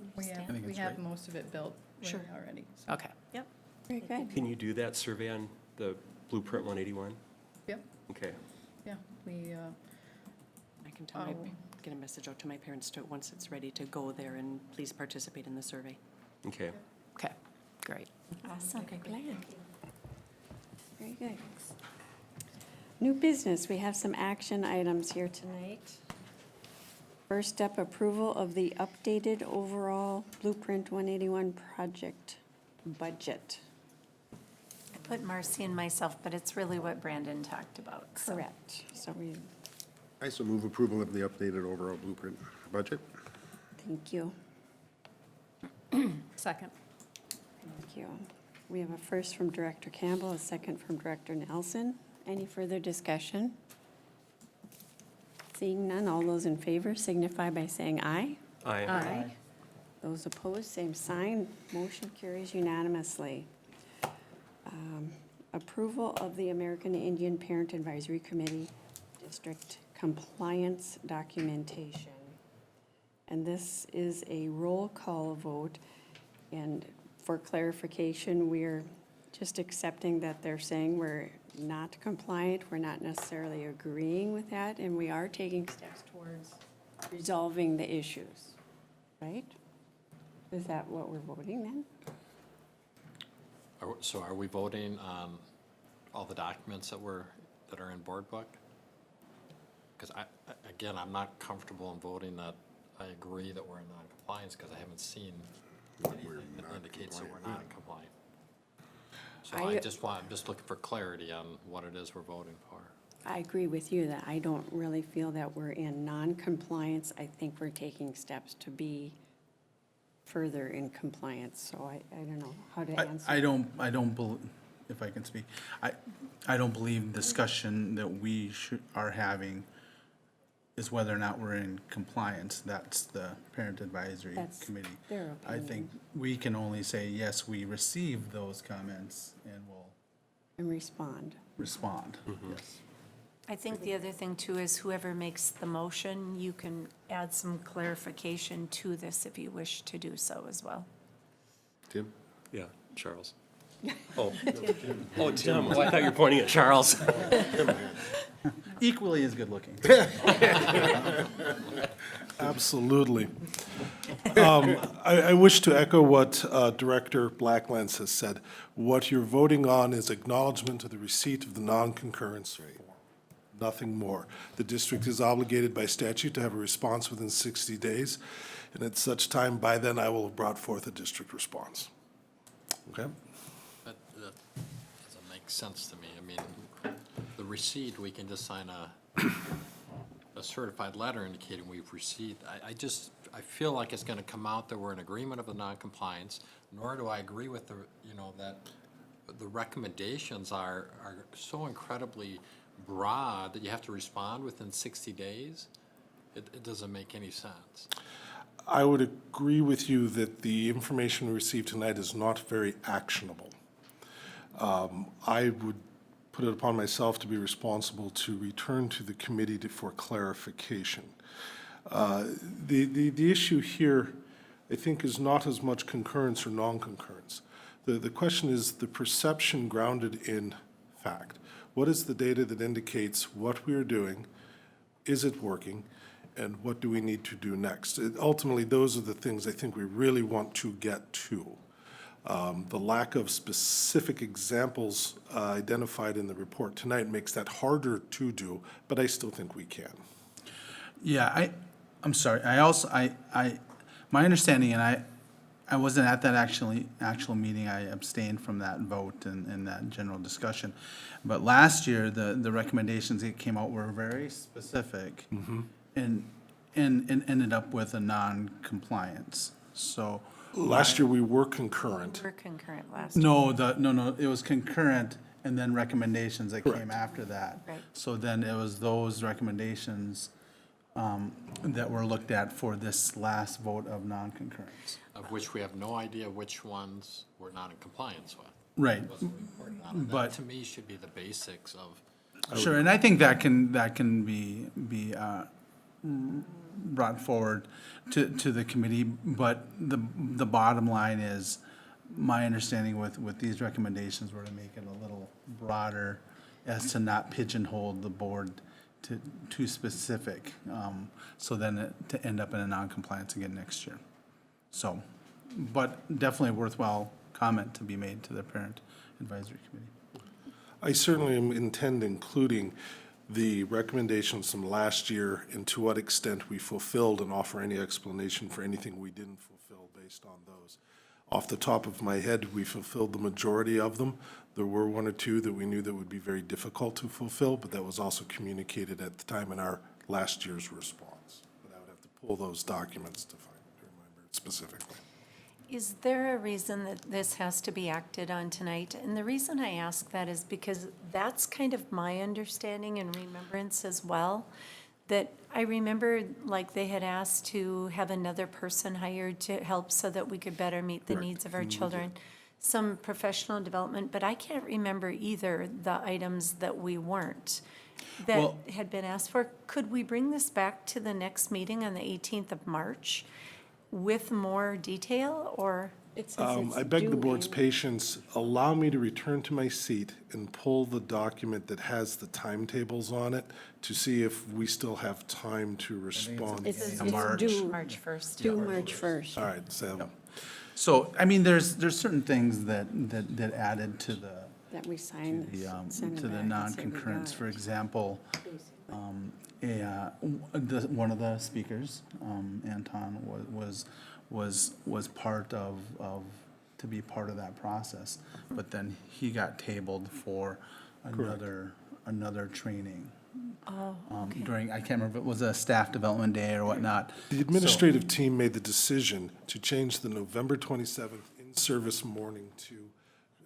We have most of it built already. so. okay. Very good. Can you do that survey on the Blueprint 181? Yep, Okay. yeah, we, I can get a message out to my parents to, once it's ready to go there, and please participate in the survey. Okay. Okay, great. Awesome. Good plan. Very good. New business, we have some action items here tonight. First up, approval of the updated overall Blueprint 181 project budget. I put Marcy and myself, but it's really what Brandon talked about. so. Correct. So we, I so move approval of the updated overall blueprint budget. thank you. Second. Thank you. We have a first from Director Campbell, a second from Director Nelson. Any further discussion? Seeing none, all those in favor signify by saying aye. Aye. Those opposed, same sign. Motion carries unanimously. Approval of the American Indian Parent Advisory Committee District Compliance Documentation. And this is a roll call vote. And for clarification, we're just accepting that they're saying we're not compliant. We're not necessarily agreeing with that, and we are taking steps towards resolving the issues, right? Is that what we're voting then? So are we voting on all the documents that are in board book? Because again, I'm not comfortable in voting that I agree that we're in non-compliance, because I haven't seen It indicates that we're not in compliance. So I- I'm just looking for clarity on what it is we're voting for. I agree with you that I don't really feel that we're in non-compliance. I think we're taking steps to be further in compliance, so I don't know how to answer. I don't believe, if I can speak, I don't believe discussion that we are having is whether or not we're in compliance. That's the Parent Advisory That's Committee. their I think opinion. we can only say, yes, we received those comments and will And respond. respond, yes. I think the other thing too is whoever makes the motion, you can add some clarification to this if you wish to do so as well. Tim? Yeah, Charles. Oh, Tim. Oh, I thought you were pointing at Charles. Equally as good looking. Absolutely. I wish to echo what Director Blacklands has said. What you're voting on is acknowledgement of the receipt of the non-concurrence form, nothing more. The district is obligated by statute to have a response within 60 days, and at such time, by then, I will have brought forth a district response. Okay? That doesn't make sense to me. I mean, the receipt, we can just sign a certified letter indicating we've received. I feel like it's gonna come out that we're in agreement of the non-compliance, nor do I agree with that the recommendations are so incredibly broad that you have to respond within 60 days. It doesn't make any sense. I would agree with you that the information we received tonight is not very actionable. I would put it upon myself to be responsible to return to the committee for clarification. The issue here, I think, is not as much concurrence or non-concurrence. The question is the perception grounded in fact. What is the data that indicates what we are doing? Is it working? And what do we need to do next? Ultimately, those are the things I think we really want to get to. The lack of specific examples identified in the report tonight makes that harder to do, but I still think we can. Yeah, I'm sorry, my understanding, and I wasn't at that actual meeting, I abstained from that vote and that general discussion. But last year, the recommendations that came out were very specific and ended up with a non-compliance, so. Last year, we were concurrent. We're concurrent last year. No, it was concurrent and then recommendations that came Correct. after that. Right. So then it was those recommendations that were looked at for this last vote of non-concurrence. Of which we have no idea which ones we're not in compliance with. Right, Wasn't reported on. And But- that, to me, should be the basics of, sure, and I think that can be brought forward to the committee, but the bottom line is, my understanding with these recommendations were to make it a little broader as to not pigeonhole the board to too specific, so then to end up in a non-compliance again next year. So, but definitely a worthwhile comment to be made to the Parent Advisory Committee. I certainly intend including the recommendations from last year and to what extent we fulfilled and offer any explanation for anything we didn't fulfill based on those. Off the top of my head, we fulfilled the majority of them. There were one or two that we knew that would be very difficult to fulfill, but that was also communicated at the time in our last year's response. But I would have to pull those documents to remember it specifically. Is there a reason that this has to be acted on tonight? And the reason I ask that is because that's kind of my understanding and remembrance as well. That I remember, like, they had asked to have another person hired to help so that we could better meet the Correct. needs of our children. Some professional development, but I can't remember either the items that we weren't, that Well- had been asked for. Could we bring this back to the next meeting on the 18th of March with more detail, or? It says it's I beg the board's due patience. Allow me to return to my seat and pull the document that has the timetables on it to see if we still have time to respond. It's March. due March 1st. due March 1st. All right, so So, I mean, there's certain things that added to That we sign, the send it to the back and say we non-concurrence. got For it. example, One of the speakers, Anton, was part of, to be part of that process. But then he got tabled for another training. Oh, During, I can't remember, if it was a staff development day or whatnot. The administrative team made the decision to change the November 27th in-service morning to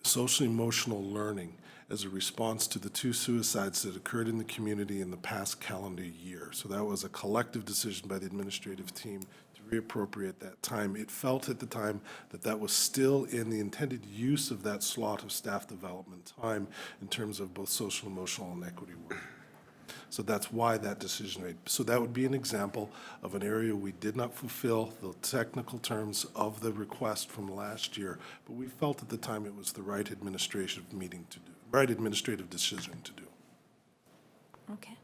social emotional learning as a response to the 2 suicides that occurred in the community in the past calendar year. So that was a collective decision by the administrative team to reappropriate that time. It felt at the time that that was still in the intended use of that slot of staff development time in terms of both social, emotional, and equity work. So that's why that decision made. So that would be an example of an area we did not fulfill the technical terms of the request from last year, but we felt at the time it was the right administrative meeting to do, right administrative decision to do. okay.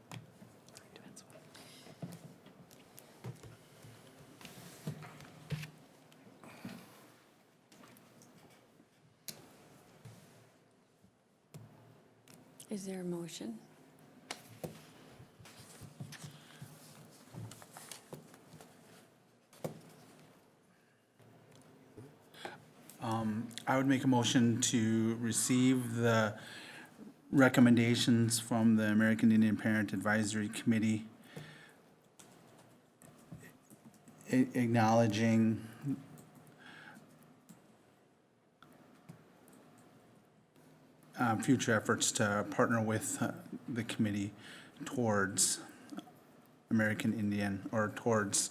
Is there a motion? I would make a motion to receive the recommendations from the American Indian Parent Advisory Committee acknowledging future efforts to partner with the committee towards American Indian, or towards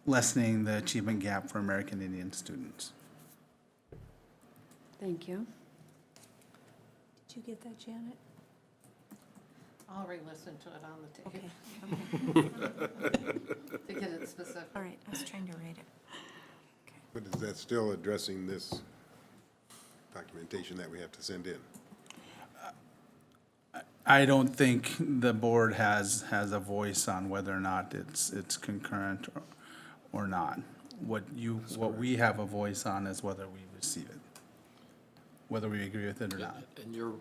lessening the achievement gap for American Indian students. Thank you. Did you get that, Janet? I'll re-listen to it on the tape. To get it specific. All right, I was trying to write it. But is that still addressing this documentation that we have to send in? I don't think the board has a voice on whether or not it's concurrent or not. What we have a voice on is whether we receive it, whether we agree with it or not. And your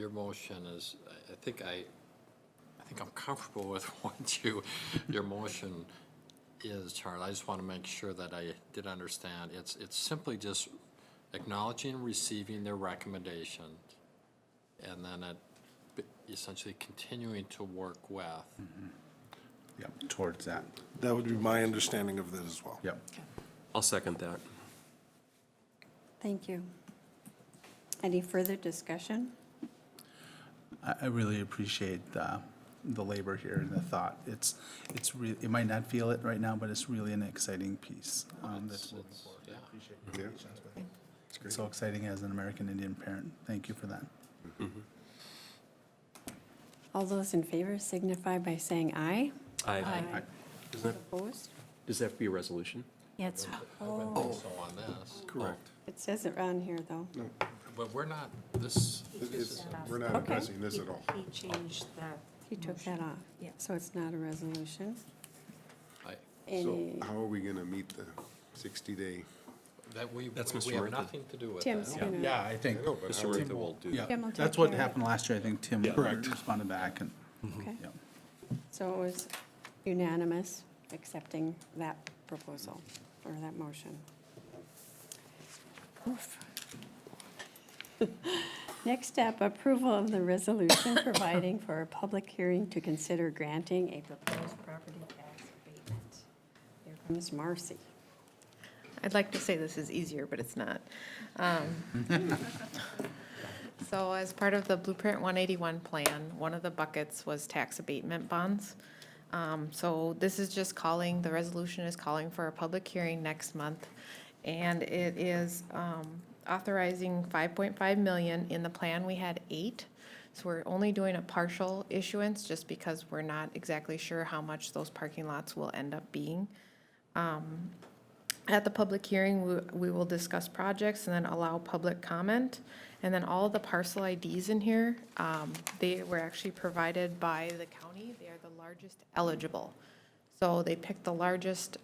motion is, I think I'm comfortable with what your motion is, Charlie. I just want to make sure that I did understand. It's simply just acknowledging and receiving their recommendation, and then essentially continuing to work with. Yep, towards that. That would be my understanding of that as well. Yep. I'll second that. Thank you. Any further discussion? I really appreciate the labor here and the thought. It's really, you might not feel it right now, but it's really an exciting piece that's moving forward. I appreciate your patience with it. It's so exciting as an American Indian parent. Thank you for that. All those in favor signify by saying aye. Aye. Opposed? Does that have to be a resolution? Yeah, it's, I wouldn't think so on this. Correct. It says it on here, though. But we're not, this, We're not addressing this at all. he changed that. He took that off. Yeah. So it's not a resolution. I- So Any, how are we gonna meet the 60-day? That's we Mr. have Murtha. nothing to do with Tim's that. gonna. Yeah, I think, No, but Mr. how are we- Murtha will do yeah, Tim will take that's what care of it. happened last year. I think Tim responded back and, Okay. yeah. So it was unanimous accepting that proposal or that motion. Oof. Next up, approval of the resolution providing for a public hearing to consider granting a proposed property tax abatement. Here comes Marcy. I'd like to say this is easier, but it's not. So as part of the Blueprint 181 plan, one of the buckets was tax abatement bonds. So this is just calling, the resolution is calling for a public hearing next month. And it is authorizing 5.5 million. In the plan, we had 8. So we're only doing a partial issuance just because we're not exactly sure how much those parking lots will end up being. At the public hearing, we will discuss projects and then allow public comment. And then all of the parcel IDs in here, they were actually provided by the county. They are the largest eligible. So they picked the largest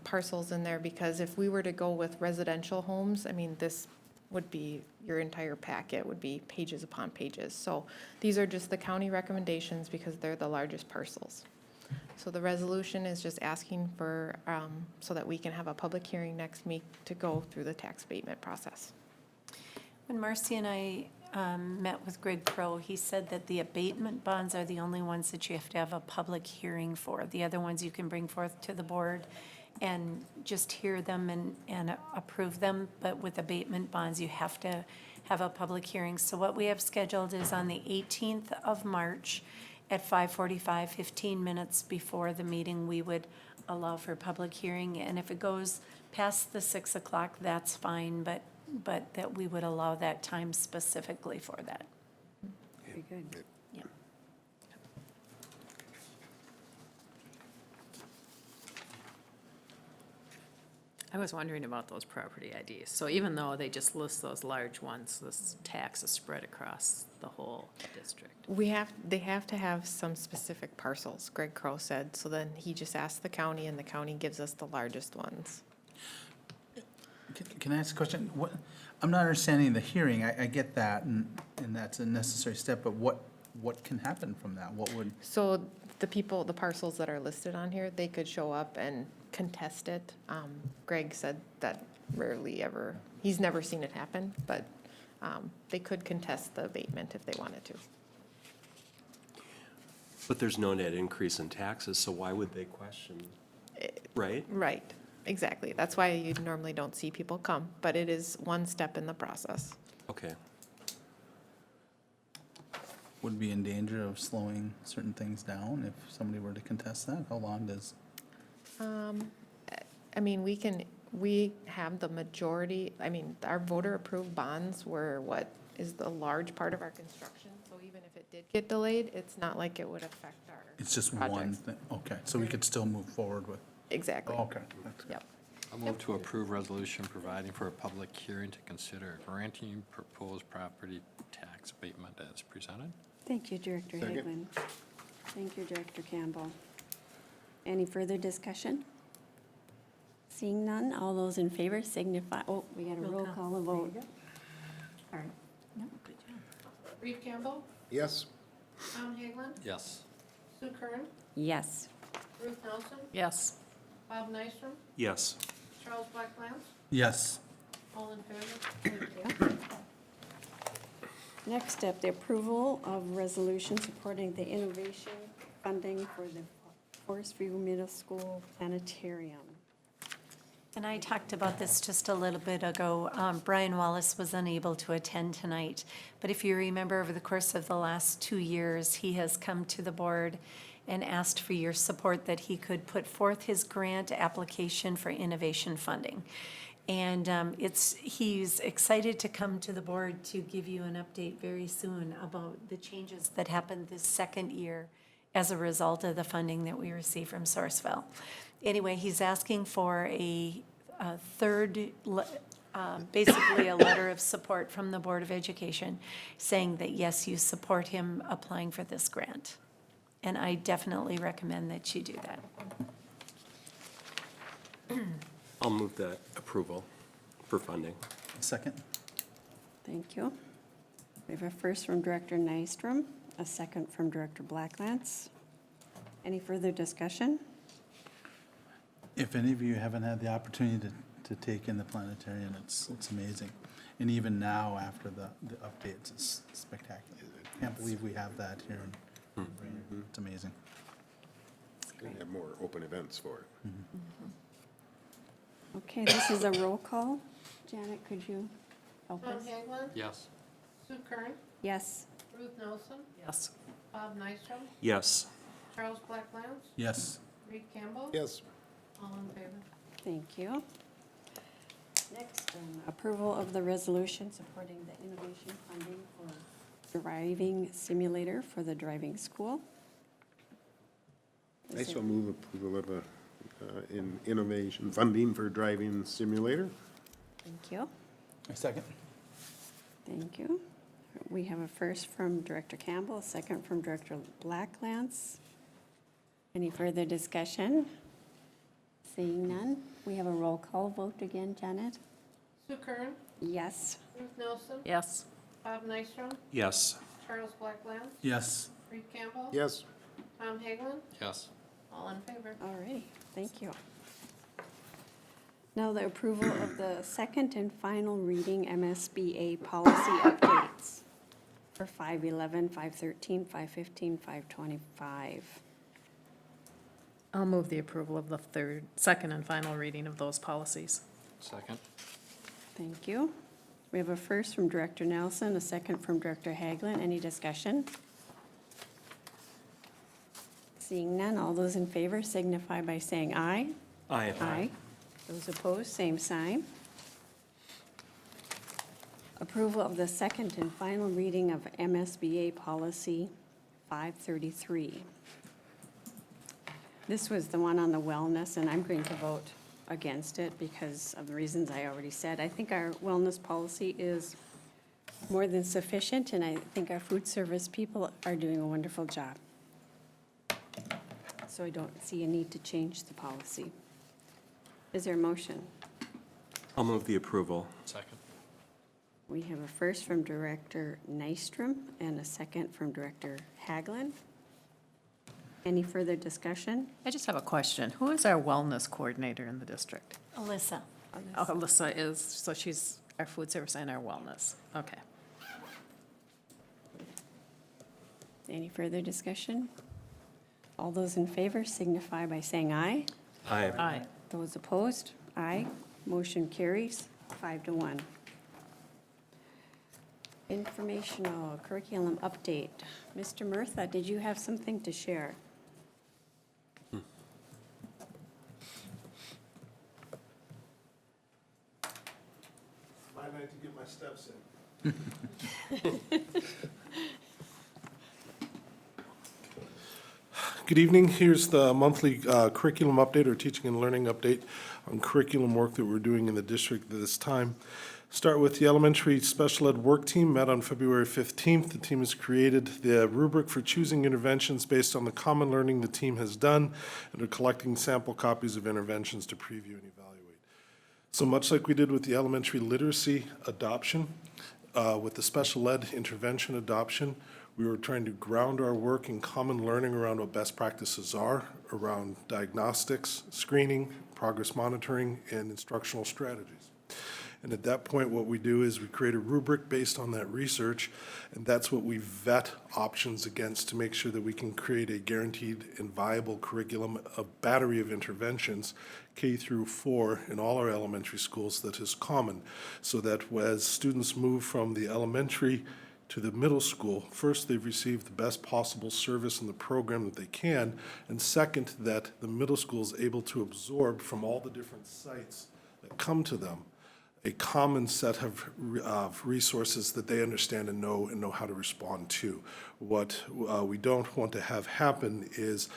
parcels in there because if we were to go with residential homes, I mean, this would be, your entire packet would be pages upon pages. So these are just the county recommendations because they're the largest parcels. So the resolution is just asking for, so that we can have a public hearing next week to go through the tax abatement process. When Marcy and I met with Greg Crow, he said that the abatement bonds are the only ones that you have to have a public hearing for. The other ones you can bring forth to the board and just hear them and approve them. But with abatement bonds, you have to have a public hearing. So what we have scheduled is on the 18th of March at 5:45, 15 minutes before the meeting, we would allow for public hearing. And if it goes past the 6 o'clock, that's fine, but that we would allow that time specifically for that. Very good. Yeah. I was wondering about those property IDs. So even though they just list those large ones, this tax is spread across the whole district. They have to have some specific parcels, Greg Crow said, so then he just asks the county and the county gives us the largest ones. Can I ask a question? What, I'm not understanding the hearing. I get that, and that's a necessary step, but what can happen from that? What would? So the parcels that are listed on here, they could show up and contest it. Greg said that rarely ever, he's never seen it happen, but they could contest the abatement if they wanted to. But there's no net increase in taxes, so why would they question, right? Right, exactly. That's why you normally don't see people come, but it is one step in the process. Okay. Would be in danger of slowing certain things down if somebody were to contest that? How long does? I mean, we have the majority, I mean, our voter-approved bonds were what is the large part of our construction, so even if it did get delayed, it's not like it would affect our It's just one projects. thing, okay, so we could still move forward with, Exactly. okay. That's good. Yep. I'll move to approve resolution providing for a public hearing to consider granting proposed property tax abatement as presented. Thank you, Director Second. Hagland. Thank you, Director Campbell. Any further discussion? Seeing none, all those in favor signify, oh, we got a roll call and vote. All right. No, good job. Reeve Campbell, Yes. Tom Haglund, Yes. Sue Curran, Yes. Ruth Nelson, Yes. Bob Nystrom, Yes. Charles Blacklands, Yes, all in favor. Thank you. Next up, the approval of resolution supporting the innovation funding for the Forest View Middle School Planetarium. And I talked about this just a little bit ago. Brian Wallace was unable to attend tonight. But if you remember, over the course of the last 2 years, he has come to the board and asked for your support that he could put forth his grant application for innovation funding. And he's excited to come to the board to give you an update very soon about the changes that happened this second year as a result of the funding that we received from Sourcewell. Anyway, he's asking for a third, basically a letter of support from the Board of Education, saying that, yes, you support him applying for this grant. And I definitely recommend that you do that. I'll move that approval for funding. second? Thank you. We have a first from Director Nystrom, a second from Director Blacklands. Any further discussion? If any of you haven't had the opportunity to take in the planetarium, it's amazing. And even now, after the updates, it's spectacular. Can't believe we have that here in Brainerd. It's amazing. Gonna have more open events for it. Okay, this is a roll call. Janet, could you help Tom us? Haglund, Yes. Sue Curran, Yes. Ruth Nelson, Yes. Bob Nystrom, Yes. Charles Blacklands, Yes, Reeve Campbell, Yes. all in favor. Thank you. Next, approval of the resolution supporting the innovation funding for driving simulator for the driving school. I shall move approval of innovation funding for driving simulator. Thank you. a second? Thank you. We have a first from Director Campbell, a second from Director Blacklands. Any further discussion? Seeing none, we have a roll call vote again, Janet? Sue Curran, Yes. Ruth Nelson. Yes. Bob Nystrom. Yes. Charles Blackland. Yes. Reed Campbell. Yes. Tom Hagelin. Yes. All in favor. All righty, thank you. Now the approval of the second and final reading MSBA policy updates for 511, 513, 515, 525. I'll move the approval of the second and final reading of those policies. Second. Thank you. We have a first from Director Nelson, a second from Director Hagelin. Any discussion? Seeing none, all those in favor signify by saying aye. Aye. Aye. Those opposed, same sign. Approval of the second and final reading of MSBA Policy 533. This was the one on the wellness, and I'm going to vote against it because of the reasons I already said. I think our wellness policy is more than sufficient, and I think our food service people are doing a wonderful job. So I don't see a need to change the policy. Is there a motion? I'll move the approval. Second. We have a first from Director Nystrom and a second from Director Hagelin. Any further discussion? I just have a question. Who is our wellness coordinator in the district? Alyssa. Oh, Alyssa is, so she's our food service and our wellness. Okay. Any further discussion? All those in favor signify by saying aye. Aye. Aye. Those opposed? Aye. Motion carries 5-1. Informational curriculum update. Mr. Murtha, did you have something to share? My night to get my steps in. Good evening. Here's the monthly curriculum update or teaching and learning update on curriculum work that we're doing in the district at this time. Start with the elementary special ed work team met on February 15th. The team has created the rubric for choosing interventions based on the common learning the team has done and are collecting sample copies of interventions to preview and evaluate. So much like we did with the elementary literacy adoption, with the special ed intervention adoption, we were trying to ground our work in common learning around what best practices are, around diagnostics, screening, progress monitoring, and instructional strategies. And at that point, what we do is we create a rubric based on that research, and that's what we vet options against to make sure that we can create a guaranteed and viable curriculum, a battery of interventions, K through 4 in all our elementary schools that is common, so that as students move from the elementary to the middle school, first, they've received the best possible service in the program that they can, and second, that the middle school is able to absorb from all the different sites that come to them a common set of resources that they understand and know how to respond to. What we don't want to have happen is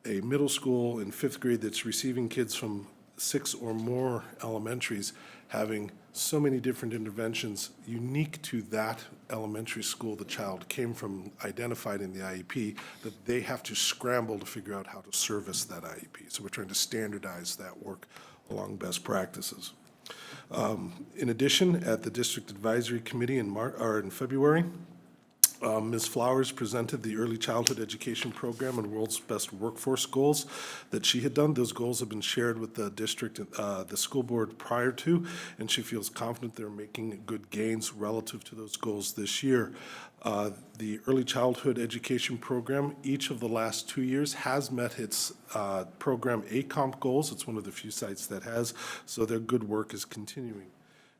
a middle school in 5th grade that's receiving kids from 6 or more elementaries having so many different interventions unique to that elementary school the child came from, identified in the IEP, that they have to scramble to figure out how to service that IEP. So we're trying to standardize that work along best practices. In addition, at the District Advisory Committee in February, Ms. Flowers presented the Early Childhood Education Program and World's Best Workforce goals that she had done. Those goals have been shared with the district, the school board prior to, and she feels confident they're making good gains relative to those goals this year. The Early Childhood Education Program, each of the last 2 years, has met its program ACOMP goals. It's one of the few sites that has, so their good work is continuing.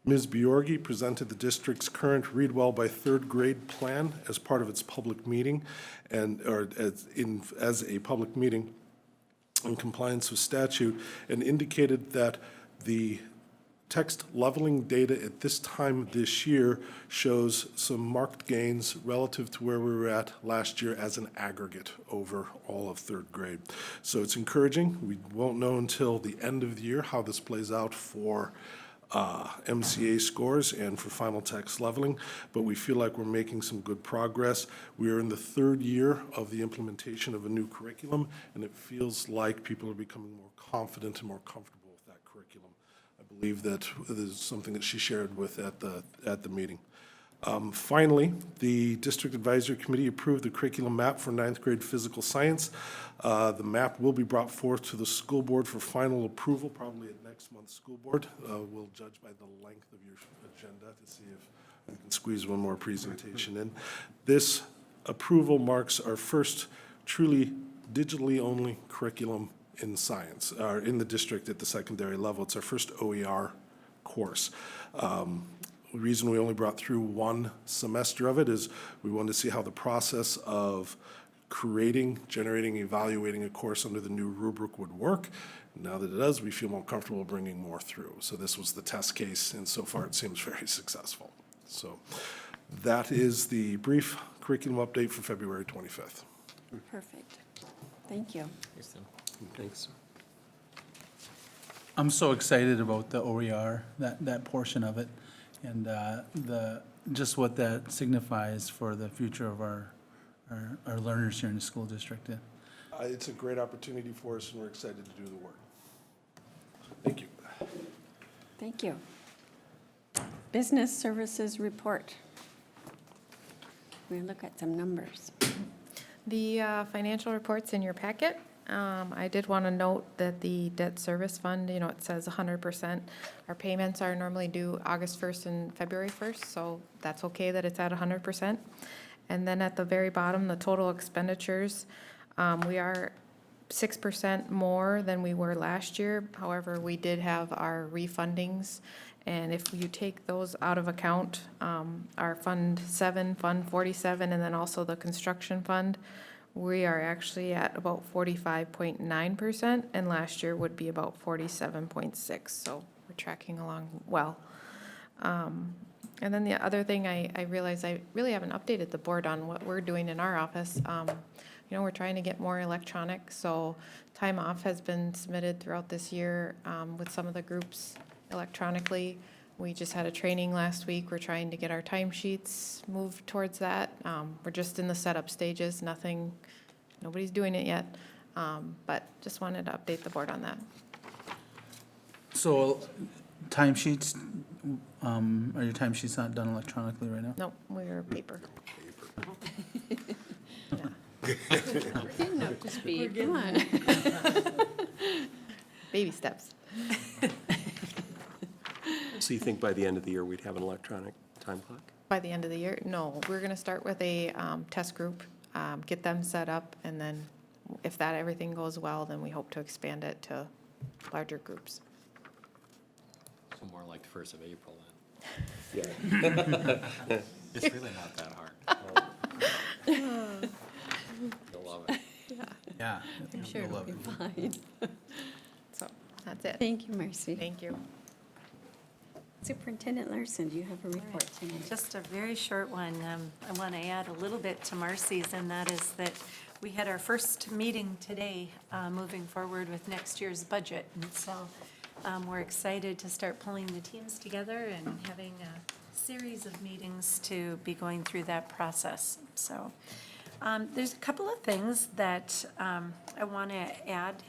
Ms. Bjorgi presented the district's current Read Well by 3rd grade plan as part of its public meeting as a public meeting in compliance with statute, and indicated that the text leveling data at this time this year shows some marked gains relative to where we were at last year as an aggregate over all of 3rd grade. So it's encouraging. We won't know until the end of the year how this plays out for MCA scores and for final text leveling, but we feel like we're making some good progress. We are in the 3rd year of the implementation of a new curriculum, and it feels like people are becoming more confident and more comfortable with that curriculum. I believe that this is something that she shared with at the meeting. Finally, the District Advisory Committee approved the curriculum map for ninth grade physical science. The map will be brought forth to the school board for final approval, probably at next month's school board. We'll judge by the length of your agenda to see if we can squeeze one more presentation in. This approval marks our first truly digitally only curriculum in science, or in the district at the secondary level. It's our first OER course. The reason we only brought through one semester of it is we wanted to see how the process of creating, generating, evaluating a course under the new rubric would work. Now that it does, we feel more comfortable bringing more through. So this was the test case, and so far it seems very successful. So that is the brief curriculum update for February 25th. Perfect. Thank you. Thanks. I'm so excited about the OER, that portion of it, and just what that signifies for the future of our learners here in the school district. It's a great opportunity for us, and we're excited to do the work. Thank you. Thank you. Business services report. We look at some numbers. The financial report's in your packet. I did want to note that the debt service fund, it says 100%. Our payments are normally due August 1st and February 1st, so that's okay that it's at 100%. And then at the very bottom, the total expenditures, we are 6% more than we were last year. However, we did have our refundings, and if you take those out of account, our Fund 7, Fund 47, and then also the construction fund, we are actually at about 45.9%, and last year would be about 47.6%, so we're tracking along well. And then the other thing I realized I really haven't updated the board on what we're doing in our office. We're trying to get more electronic, so time off has been submitted throughout this year with some of the groups electronically. We just had a training last week. We're trying to get our timesheets moved towards that. We're just in the setup stages, nobody's doing it yet, but just wanted to update the board on that. So timesheets, are your timesheets not done electronically right now? No, we're paper. We're getting up to speed. Come on. Baby steps. So you think by the end of the year, we'd have an electronic time clock? By the end of the year? No, we're going to start with a test group, get them set up, and then if everything goes well, then we hope to expand it to larger groups. So more like the 1st of April then. Yeah. It's really not that hard. You'll love it. Yeah. I'm sure you'll it'll love be it. fine. So that's it. Thank you, Marcy. Thank you. Superintendent Larson, do you have a report tonight? Just a very short one. I want to add a little bit to Marcy's, and that is that we had our first meeting today, moving forward with next year's budget. And so we're excited to start pulling the teams together and having a series of meetings to be going through that process. So there's a couple of things that I want to add.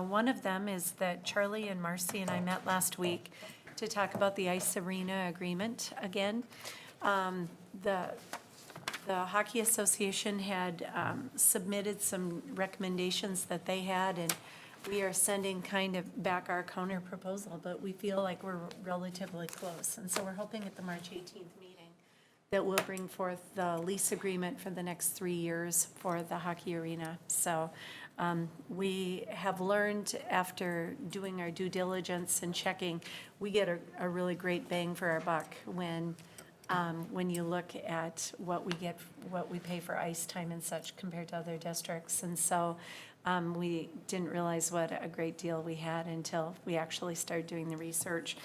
One of them is that Charlie and Marcy and I met last week to talk about the ice arena agreement again. The Hockey Association had submitted some recommendations that they had, and we are sending kind of back our counter proposal, but we feel like we're relatively close. And so we're hoping at the March 18th meeting that we'll bring forth the lease agreement for the next 3 years for the hockey arena. So we have learned after doing our due diligence and checking, we get a really great bang for our buck when you look at what we pay for ice time and such compared to other districts. And so we didn't realize what a great deal we had until we actually started doing the research.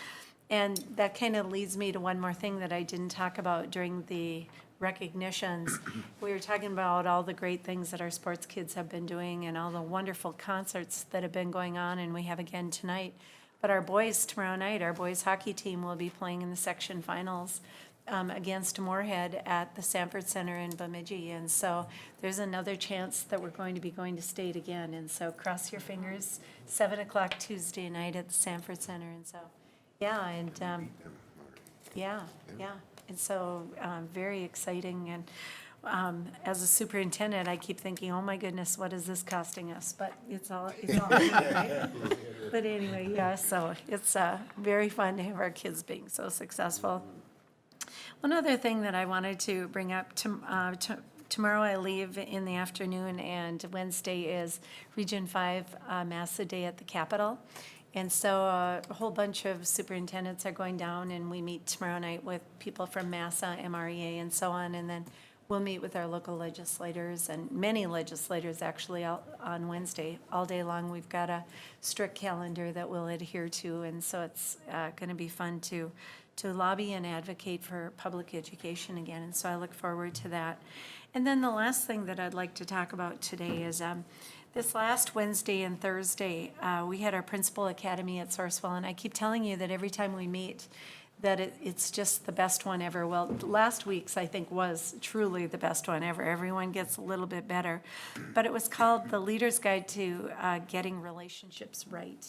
And that kind of leads me to one more thing that I didn't talk about during the recognitions. We were talking about all the great things that our sports kids have been doing and all the wonderful concerts that have been going on, and we have again tonight. But our boys tomorrow night, our boys hockey team will be playing in the section finals against Moorhead at the Sanford Center in Bemidji. And so there's another chance that we're going to be going to state again. And so cross your fingers, 7 o'clock Tuesday night at the Sanford Center. And so Yeah, and, yeah, yeah. And so, very exciting. And as a superintendent, I keep thinking, oh my goodness, what is this costing us? But it's all good, right? But anyway, yeah, so it's very fun to have our kids being so successful. One other thing that I wanted to bring up, tomorrow I leave in the afternoon, and Wednesday is Region 5 Massa Day at the Capitol. And so a whole bunch of superintendents are going down, and we meet tomorrow night with people from Massa, MREA, and so on. And then we'll meet with our local legislators, and many legislators actually on Wednesday. All day long, we've got a strict calendar that we'll adhere to, and so it's going to be fun to lobby and advocate for public education again. And so I look forward to that. And then the last thing that I'd like to talk about today is this last Wednesday and Thursday, we had our Principal Academy at Sourcewell, and I keep telling you that every time we meet, that it's just the best one ever. Well, last week's, I think, was truly the best one ever. Everyone gets a little bit better. But it was called The Leader's Guide to Getting Relationships Right.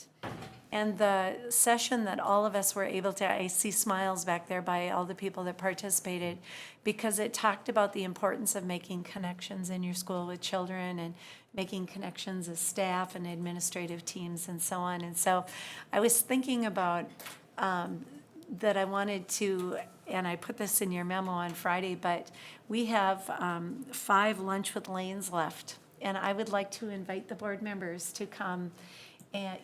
And the session that all of us were able to, I see smiles back there by all the people that participated, because it talked about the importance of making connections in your school with children and making connections as staff and administrative teams and so on. And so I was thinking about that I wanted to, and I put this in your memo on Friday, but we have 5 Lunch with Lanes left. And I would like to invite the board members to come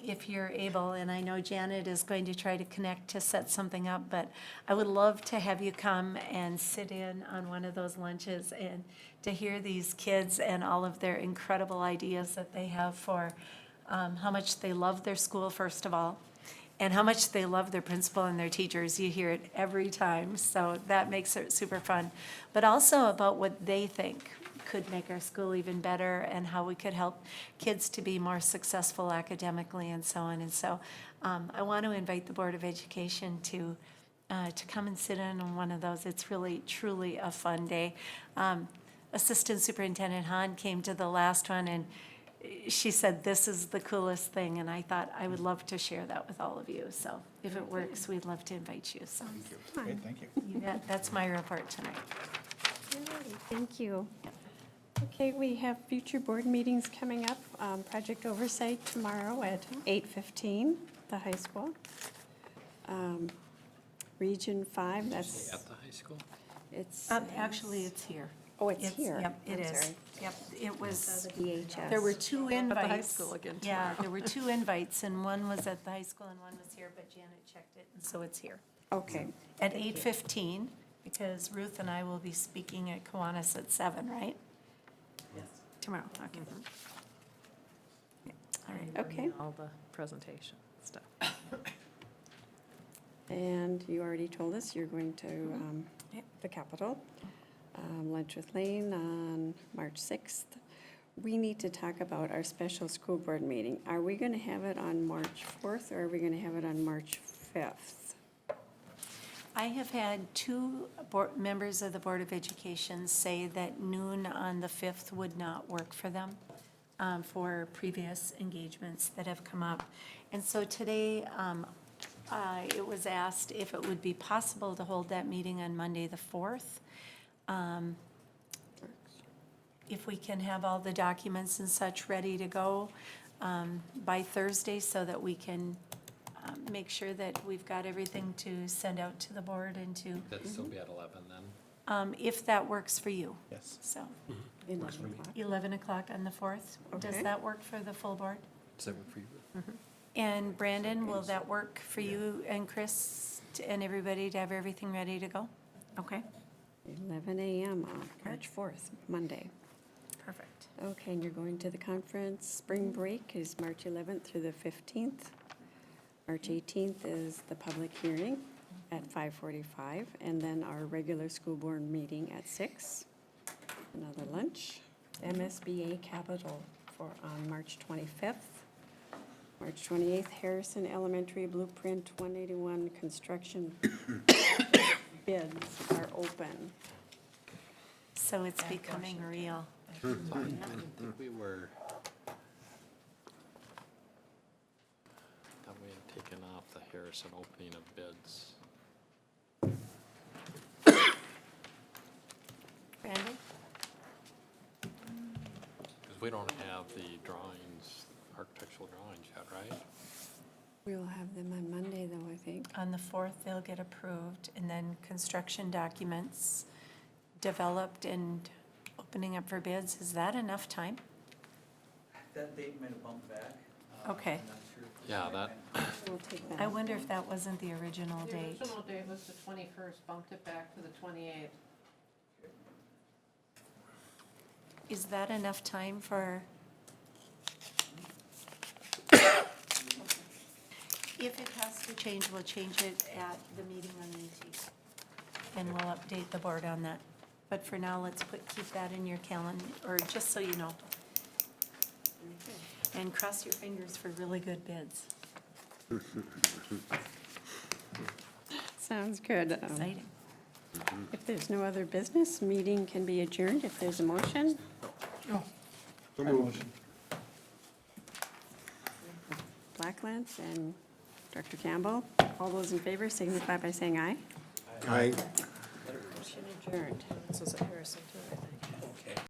if you're able, and I know Janet is going to try to connect to set something up, but I would love to have you come and sit in on one of those lunches and to hear these kids and all of their incredible ideas that they have for how much they love their school, first of all, and how much they love their principal and their teachers. You hear it every time, so that makes it super fun. But also about what they think could make our school even better and how we could help kids to be more successful academically and so on. And so I want to invite the Board of Education to come and sit in on one of those. It's really, truly a fun day. Assistant Superintendent Hahn came to the last one, and she said, this is the coolest thing, and I thought I would love to share that with all of you. So if it works, we'd love to invite you. So Great, thank you. that's my report tonight. Thank you. Okay, we have future board meetings coming up. Project Oversight tomorrow at 8:15, the high school. Region 5, that's, At the high school? it's. Actually, it's here. Oh, it's here. Yep, it I'm is. sorry. Yep, it was, VHS. there were 2 invites. high school again Yeah, there were 2 invites, and one was at the high school and one was here, but Janet checked it, and so it's here. Okay. At 8:15, because Ruth and I will be speaking at Kiwanis at 7, right? Yes. Tomorrow, okay. All right, Okay. All the presentation stuff. And you already told us you're going to the Capitol, Lunch with Lane on March 6th. We need to talk about our special school board meeting. Are we going to have it on March 4th, or are we going to have it on March 5th? I have had 2 members of the Board of Education say that noon on the 5th would not work for them for previous engagements that have come up. And so today, it was asked if it would be possible to hold that meeting on Monday, the 4th. If we can have all the documents and such ready to go by Thursday so that we can make sure that we've got everything to send out to the board and to, That'd still be at 11 then? if that works for you. Yes. So, 11 o'clock. 11 o'clock on the 4th. Does Okay. that work for the full board? Does that work for you? And Brandon, will that work for you and Chris and everybody to have everything ready to go? Okay, 11 a.m. on March 4th, Monday. perfect. Okay, and you're going to the conference. Spring break is March 11th through the 15th. March 18th is the public hearing at 5:45, and then our regular school board meeting at 6. Another lunch. MSBA Capitol on March 25th. March 28th, Harrison Elementary Blueprint 181 construction bids are open. So it's becoming real. I didn't think we were, thought we had taken off the Harrison, opening of bids. Randy? Because we don't have the drawings, architectural drawings yet, right? We will have them on Monday, though, I think. On the 4th, they'll get approved, and then construction documents developed and opening up for bids. Is that enough time? That date might have bumped back. Okay. I'm not sure if Yeah, it's that- back. We'll take that. I wonder if that wasn't the original The date. original date was the 21st, bumped it back to the 28th. Is that enough time for? If it has to change, we'll change it at the meeting on the 18th. And we'll update the board on that. But for now, let's keep that in your calendar, or just so you know. And cross your fingers for really good bids. Sounds good. Exciting. If there's no other business, meeting can be adjourned if there's a motion. Blacklands and Dr. Campbell, all those in favor signify by saying aye. Aye. Motion adjourned. This is a Harrison too, I think.